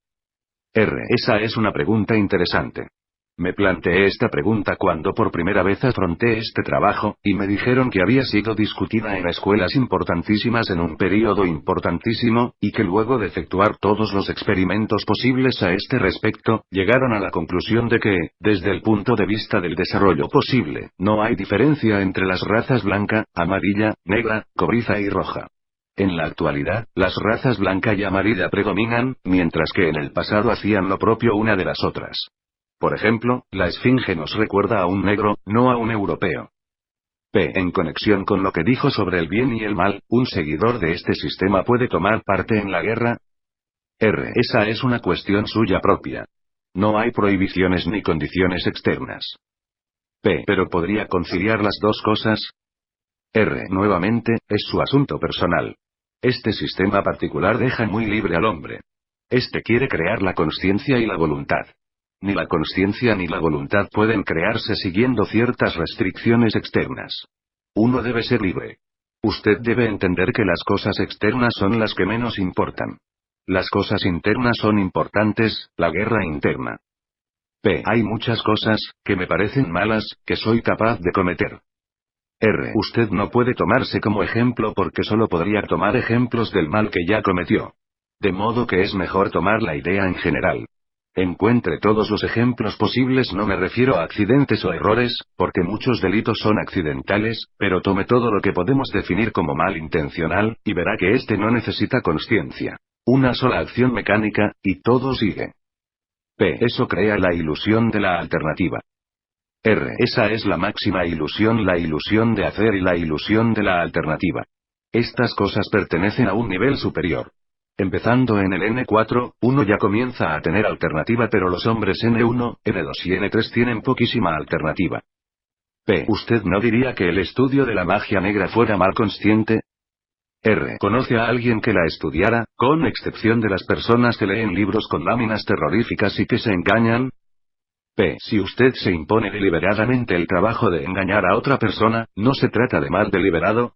Esa es una pregunta interesante. Me planteé esta pregunta cuando por primera vez afronté este trabajo, y me dijeron que había sido discutida en escuelas importantísimas en un período importantísimo, y que luego de efectuar todos los experimentos posibles a este respecto, llegaron a la conclusión de que, desde el punto de vista del desarrollo posible, no hay diferencia entre las razas blanca, amarilla, negra, cobriza y roja. En la actualidad, las razas blanca y amarilla predominan, mientras que en el pasado hacían lo propio una de las otras. Por ejemplo, la esfinge nos recuerda a un negro, no a un europeo. En conexión con lo que dijo sobre el bien y el mal, ¿un seguidor de este sistema puede tomar parte en la guerra? Esa es una cuestión suya propia. No hay prohibiciones ni condiciones externas. ¿Pero podría conciliar las dos cosas? Nuevamente, es su asunto personal. Este sistema particular deja muy libre al hombre. Este quiere crear la consciencia y la voluntad. Ni la consciencia ni la voluntad pueden crearse siguiendo ciertas restricciones externas. Uno debe ser libre. Usted debe entender que las cosas externas son las que menos importan. Las cosas internas son importantes, la guerra interna. Hay muchas cosas, que me parecen malas, que soy capaz de cometer. Usted no puede tomarse como ejemplo porque solo podría tomar ejemplos del mal que ya cometió. De modo que es mejor tomar la idea en general. Encuentre todos los ejemplos posibles, no me refiero a accidentes o errores, porque muchos delitos son accidentales, pero tome todo lo que podemos definir como mal intencional, y verá que este no necesita consciencia. Una sola acción mecánica, y todo sigue. Eso crea la ilusión de la alternativa. Esa es la máxima ilusión, la ilusión de hacer y la ilusión de la alternativa. Estas cosas pertenecen a un nivel superior. Empezando en el N4, uno ya comienza a tener alternativa, pero los hombres N1, N2 y N3 tienen poquísima alternativa. ¿Usted no diría que el estudio de la magia negra fuera mal consciente? ¿Conoce a alguien que la estudiara, con excepción de las personas que leen libros con láminas terroríficas y que se engañan? Si usted se impone deliberadamente el trabajo de engañar a otra persona, ¿no se trata de mal deliberado?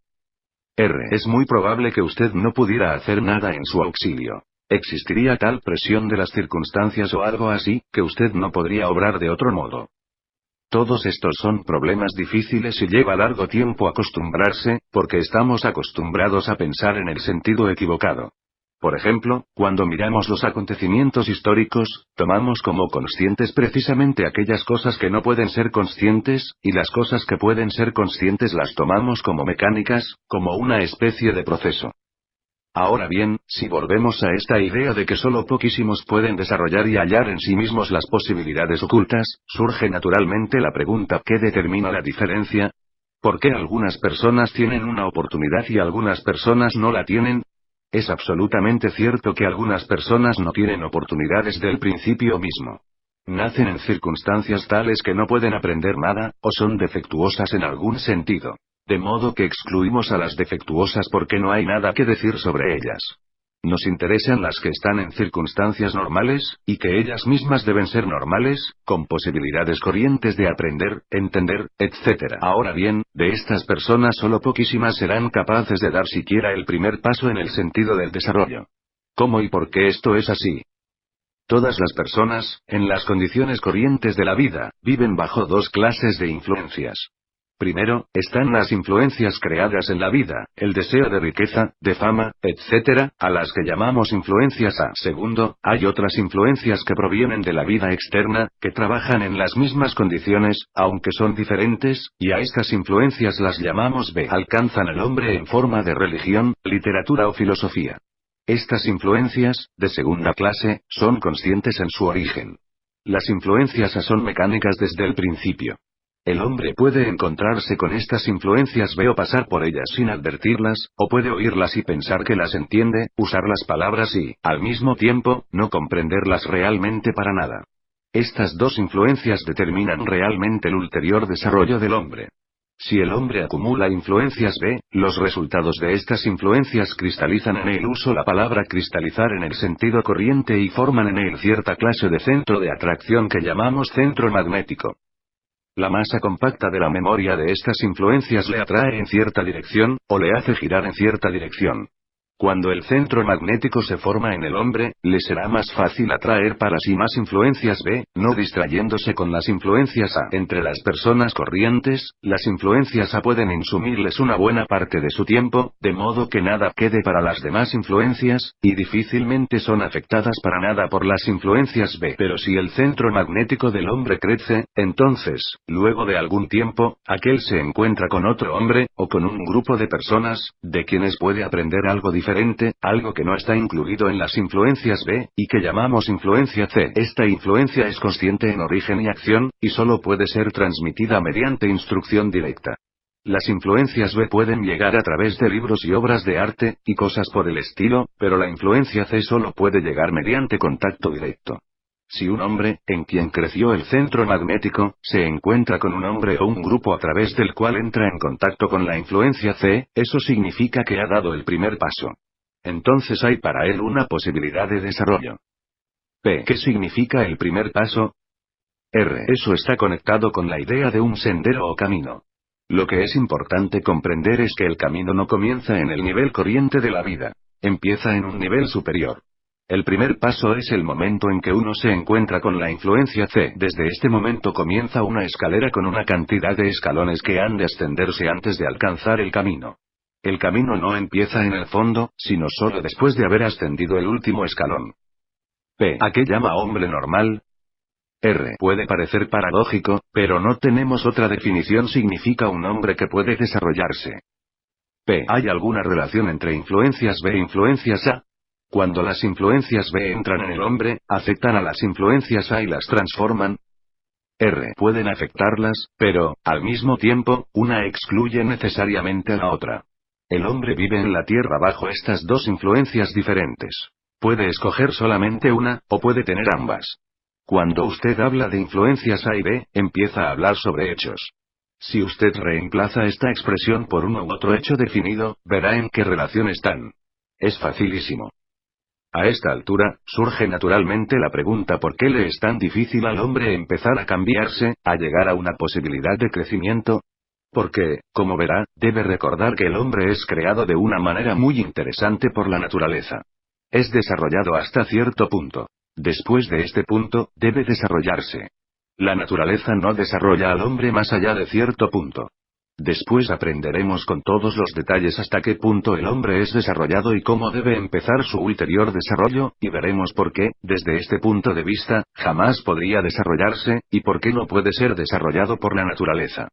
Es muy probable que usted no pudiera hacer nada en su auxilio. Existiría tal presión de las circunstancias o algo así, que usted no podría obrar de otro modo. Todos estos son problemas difíciles y lleva largo tiempo acostumbrarse, porque estamos acostumbrados a pensar en el sentido equivocado. Por ejemplo, cuando miramos los acontecimientos históricos, tomamos como conscientes precisamente aquellas cosas que no pueden ser conscientes, y las cosas que pueden ser conscientes las tomamos como mecánicas, como una especie de proceso. Ahora bien, si volvemos a esta idea de que solo poquísimos pueden desarrollar y hallar en sí mismos las posibilidades ocultas, surge naturalmente la pregunta: ¿qué determina la diferencia? ¿Por qué algunas personas tienen una oportunidad y algunas personas no la tienen? Es absolutamente cierto que algunas personas no tienen oportunidad desde el principio mismo. Nacen en circunstancias tales que no pueden aprender nada, o son defectuosas en algún sentido. De modo que excluimos a las defectuosas porque no hay nada que decir sobre ellas. Nos interesan las que están en circunstancias normales, y que ellas mismas deben ser normales, con posibilidades corrientes de aprender, entender, etc. Ahora bien, de estas personas solo poquísimas serán capaces de dar siquiera el primer paso en el sentido del desarrollo. ¿Cómo y por qué esto es así? Todas las personas, en las condiciones corrientes de la vida, viven bajo dos clases de influencias. Primero, están las influencias creadas en la vida, el deseo de riqueza, de fama, etc., a las que llamamos influencias A. Segundo, hay otras influencias que provienen de la vida externa, que trabajan en las mismas condiciones, aunque son diferentes, y a estas influencias las llamamos B. Alcanzan al hombre en forma de religión, literatura o filosofía. Estas influencias, de segunda clase, son conscientes en su origen. Las influencias A son mecánicas desde el principio. El hombre puede encontrarse con estas influencias B o pasar por ellas sin advertirlas, o puede oírlas y pensar que las entiende, usar las palabras y, al mismo tiempo, no comprenderlas realmente para nada. Estas dos influencias determinan realmente el ulterior desarrollo del hombre. Si el hombre acumula influencias B, los resultados de estas influencias cristalizan en él. Uso la palabra cristalizar en el sentido corriente y forman en él cierta clase de centro de atracción que llamamos centro magnético. La masa compacta de la memoria de estas influencias le atrae en cierta dirección, o le hace girar en cierta dirección. Cuando el centro magnético se forma en el hombre, le será más fácil atraer para sí más influencias B, no distrayéndose con las influencias A. Entre las personas corrientes, las influencias A pueden insumirles una buena parte de su tiempo, de modo que nada quede para las demás influencias, y difícilmente son afectadas para nada por las influencias B. Pero si el centro magnético del hombre crece, entonces, luego de algún tiempo, aquel se encuentra con otro hombre, o con un grupo de personas, de quienes puede aprender algo diferente, algo que no está incluido en las influencias B, y que llamamos influencia C. Esta influencia es consciente en origen y acción, y solo puede ser transmitida mediante instrucción directa. Las influencias B pueden llegar a través de libros y obras de arte, y cosas por el estilo, pero la influencia C solo puede llegar mediante contacto directo. Si un hombre, en quien creció el centro magnético, se encuentra con un hombre o un grupo a través del cual entra en contacto con la influencia C, eso significa que ha dado el primer paso. Entonces hay para él una posibilidad de desarrollo. P. ¿Qué significa el primer paso? R. Eso está conectado con la idea de un sendero o camino. Lo que es importante comprender es que el camino no comienza en el nivel corriente de la vida. Empieza en un nivel superior. El primer paso es el momento en que uno se encuentra con la influencia C. Desde este momento comienza una escalera con una cantidad de escalones que han de ascenderse antes de alcanzar el camino. El camino no empieza en el fondo, sino solo después de haber ascendido el último escalón. P. ¿A qué llama hombre normal? R. Puede parecer paradójico, pero no tenemos otra definición. Significa un hombre que puede desarrollarse. P. ¿Hay alguna relación entre influencias B e influencias A? Cuando las influencias B entran en el hombre, afectan a las influencias A y las transforman. R. Pueden afectarlas, pero, al mismo tiempo, una excluye necesariamente a la otra. El hombre vive en la tierra bajo estas dos influencias diferentes. Puede escoger solamente una, o puede tener ambas. Cuando usted habla de influencias A y B, empieza a hablar sobre hechos. Si usted reemplaza esta expresión por uno u otro hecho definido, verá en qué relación están. Es facilísimo. A esta altura, surge naturalmente la pregunta: ¿por qué le es tan difícil al hombre empezar a cambiarse, a llegar a una posibilidad de crecimiento? Porque, como verá, debe recordar que el hombre es creado de una manera muy interesante por la naturaleza. Es desarrollado hasta cierto punto. Después de este punto, debe desarrollarse. La naturaleza no desarrolla al hombre más allá de cierto punto. Después aprenderemos con todos los detalles hasta qué punto el hombre es desarrollado y cómo debe empezar su ulterior desarrollo, y veremos por qué, desde este punto de vista, jamás podría desarrollarse, y por qué no puede ser desarrollado por la naturaleza.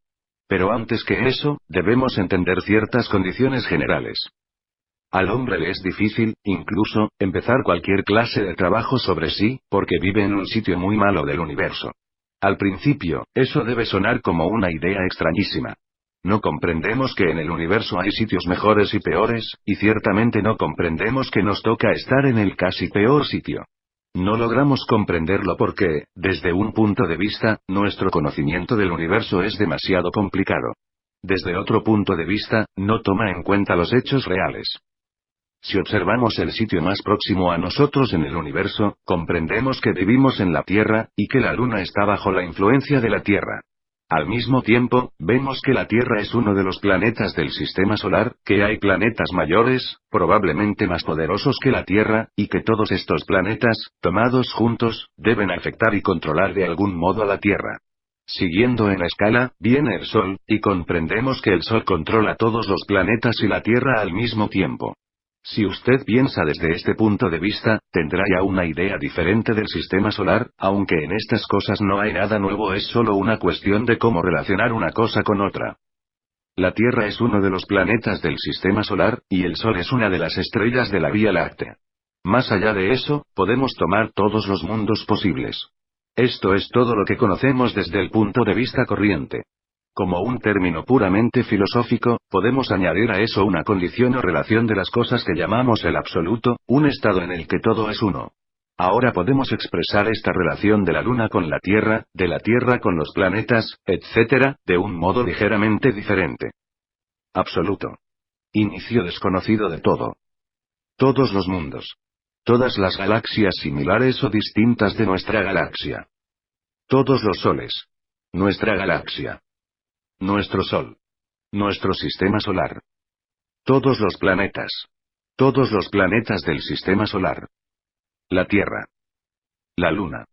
Pero antes que eso, debemos entender ciertas condiciones generales. Al hombre le es difícil, incluso, empezar cualquier clase de trabajo sobre sí, porque vive en un sitio muy malo del universo. Al principio, eso debe sonar como una idea extrañísima. No comprendemos que en el universo hay sitios mejores y peores, y ciertamente no comprendemos que nos toca estar en el casi peor sitio. No logramos comprenderlo porque, desde un punto de vista, nuestro conocimiento del universo es demasiado complicado. Desde otro punto de vista, no toma en cuenta los hechos reales. Si observamos el sitio más próximo a nosotros en el universo, comprendemos que vivimos en la Tierra, y que la Luna está bajo la influencia de la Tierra. Al mismo tiempo, vemos que la Tierra es uno de los planetas del sistema solar, que hay planetas mayores, probablemente más poderosos que la Tierra, y que todos estos planetas, tomados juntos, deben afectar y controlar de algún modo a la Tierra. Siguiendo en la escala, viene el Sol, y comprendemos que el Sol controla todos los planetas y la Tierra al mismo tiempo. Si usted piensa desde este punto de vista, tendrá ya una idea diferente del sistema solar, aunque en estas cosas no hay nada nuevo, es solo una cuestión de cómo relacionar una cosa con otra. La Tierra es uno de los planetas del sistema solar, y el Sol es una de las estrellas de la Vía Láctea. Más allá de eso, podemos tomar todos los mundos posibles. Esto es todo lo que conocemos desde el punto de vista corriente. Como un término puramente filosófico, podemos añadir a eso una condición o relación de las cosas que llamamos el absoluto, un estado en el que todo es uno. Ahora podemos expresar esta relación de la Luna con la Tierra, de la Tierra con los planetas, etc., de un modo ligeramente diferente. Absoluto. Inicio desconocido de todo. Todos los mundos. Todas las galaxias similares o distintas de nuestra galaxia. Todos los soles. Nuestra galaxia. Nuestro Sol. Nuestro sistema solar. Todos los planetas. Todos los planetas del sistema solar. La Tierra. La Luna.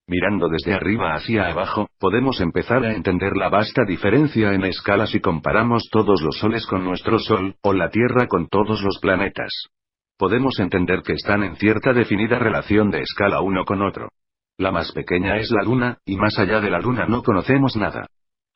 Mirando desde arriba hacia abajo, podemos empezar a entender la vasta diferencia en escala si comparamos todos los soles con nuestro Sol, o la Tierra con todos los planetas. Podemos entender que están en cierta definida relación de escala uno con otro. La más pequeña es la Luna, y más allá de la Luna no conocemos nada.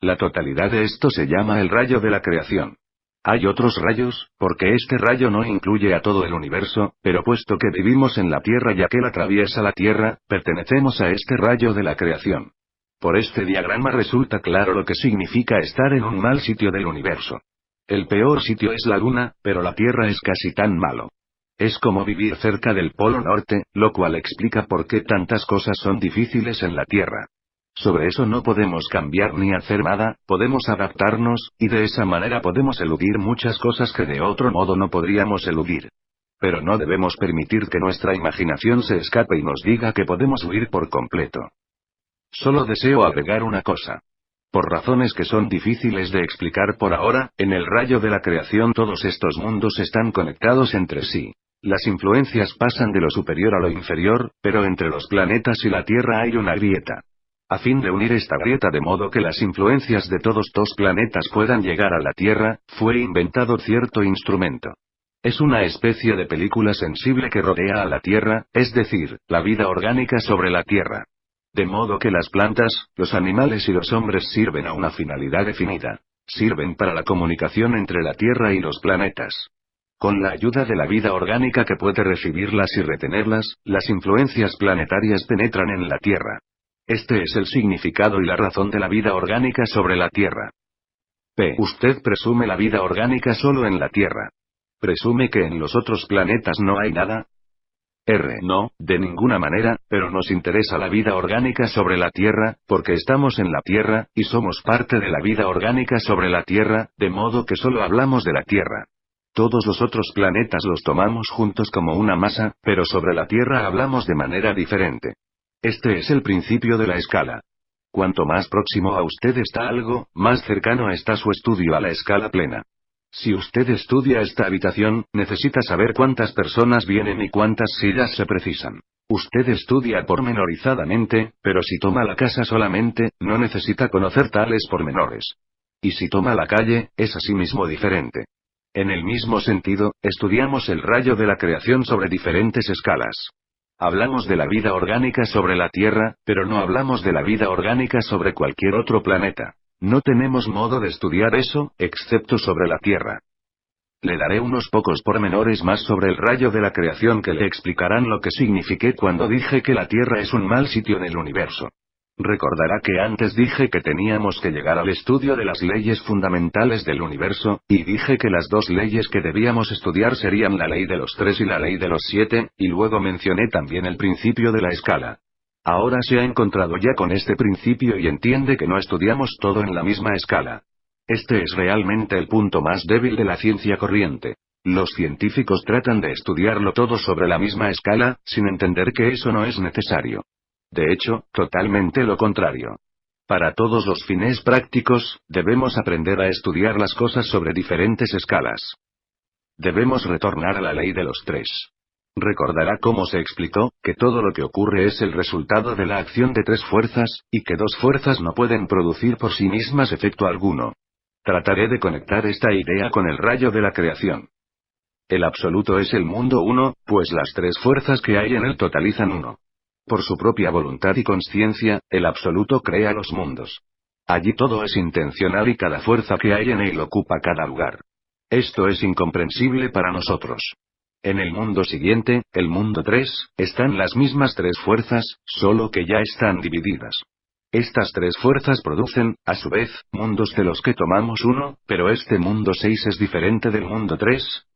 La totalidad de esto se llama el rayo de la creación. Hay otros rayos, porque este rayo no incluye a todo el universo, pero puesto que vivimos en la Tierra y aquel atraviesa la Tierra, pertenecemos a este rayo de la creación. Por este diagrama resulta claro lo que significa estar en un mal sitio del universo. El peor sitio es la Luna, pero la Tierra es casi tan malo. Es como vivir cerca del Polo Norte, lo cual explica por qué tantas cosas son difíciles en la Tierra. Sobre eso no podemos cambiar ni hacer nada, podemos adaptarnos, y de esa manera podemos eludir muchas cosas que de otro modo no podríamos eludir. Pero no debemos permitir que nuestra imaginación se escape y nos diga que podemos huir por completo. Solo deseo agregar una cosa. Por razones que son difíciles de explicar por ahora, en el rayo de la creación todos estos mundos están conectados entre sí. Las influencias pasan de lo superior a lo inferior, pero entre los planetas y la Tierra hay una grieta. A fin de unir esta grieta de modo que las influencias de todos los planetas puedan llegar a la Tierra, fue inventado cierto instrumento. Es una especie de película sensible que rodea a la Tierra, es decir, la vida orgánica sobre la Tierra. De modo que las plantas, los animales y los hombres sirven a una finalidad definida. Sirven para la comunicación entre la Tierra y los planetas. Con la ayuda de la vida orgánica que puede recibirlas y retenerlas, las influencias planetarias penetran en la Tierra. Este es el significado y la razón de la vida orgánica sobre la Tierra. P. Usted presume la vida orgánica solo en la Tierra. ¿Presume que en los otros planetas no hay nada? R. No, de ninguna manera, pero nos interesa la vida orgánica sobre la Tierra, porque estamos en la Tierra, y somos parte de la vida orgánica sobre la Tierra, de modo que solo hablamos de la Tierra. Todos los otros planetas los tomamos juntos como una masa, pero sobre la Tierra hablamos de manera diferente. Este es el principio de la escala. Cuanto más próximo a usted está algo, más cercano está su estudio a la escala plena. Si usted estudia esta habitación, necesita saber cuántas personas vienen y cuántas sillas se precisan. Usted estudia pormenorizadamente, pero si toma la casa solamente, no necesita conocer tales pormenores. Y si toma la calle, es asimismo diferente. En el mismo sentido, estudiamos el rayo de la creación sobre diferentes escalas. Hablamos de la vida orgánica sobre la Tierra, pero no hablamos de la vida orgánica sobre cualquier otro planeta. No tenemos modo de estudiar eso, excepto sobre la Tierra. Le daré unos pocos pormenores más sobre el rayo de la creación que le explicarán lo que signifiqué cuando dije que la Tierra es un mal sitio en el universo. Recordará que antes dije que teníamos que llegar al estudio de las leyes fundamentales del universo, y dije que las dos leyes que debíamos estudiar serían la ley de los 3 y la ley de los 7, y luego mencioné también el principio de la escala. Ahora se ha encontrado ya con este principio y entiende que no estudiamos todo en la misma escala. Este es realmente el punto más débil de la ciencia corriente. Los científicos tratan de estudiarlo todo sobre la misma escala, sin entender que eso no es necesario. De hecho, totalmente lo contrario. Para todos los fines prácticos, debemos aprender a estudiar las cosas sobre diferentes escalas. Debemos retornar a la ley de los 3. Recordará cómo se explicó, que todo lo que ocurre es el resultado de la acción de 3 fuerzas, y que 2 fuerzas no pueden producir por sí mismas efecto alguno. Trataré de conectar esta idea con el rayo de la creación. El absoluto es el mundo 1, pues las 3 fuerzas que hay en él totalizan 1. Por su propia voluntad y conciencia, el absoluto crea los mundos. Allí todo es intencional y cada fuerza que hay en él ocupa cada lugar. Esto es incomprensible para nosotros. En el mundo siguiente, el mundo 3, están las mismas 3 fuerzas, solo que ya están divididas. Estas 3 fuerzas producen, a su vez, mundos de los que tomamos 1, pero este mundo 6 es diferente del mundo 3,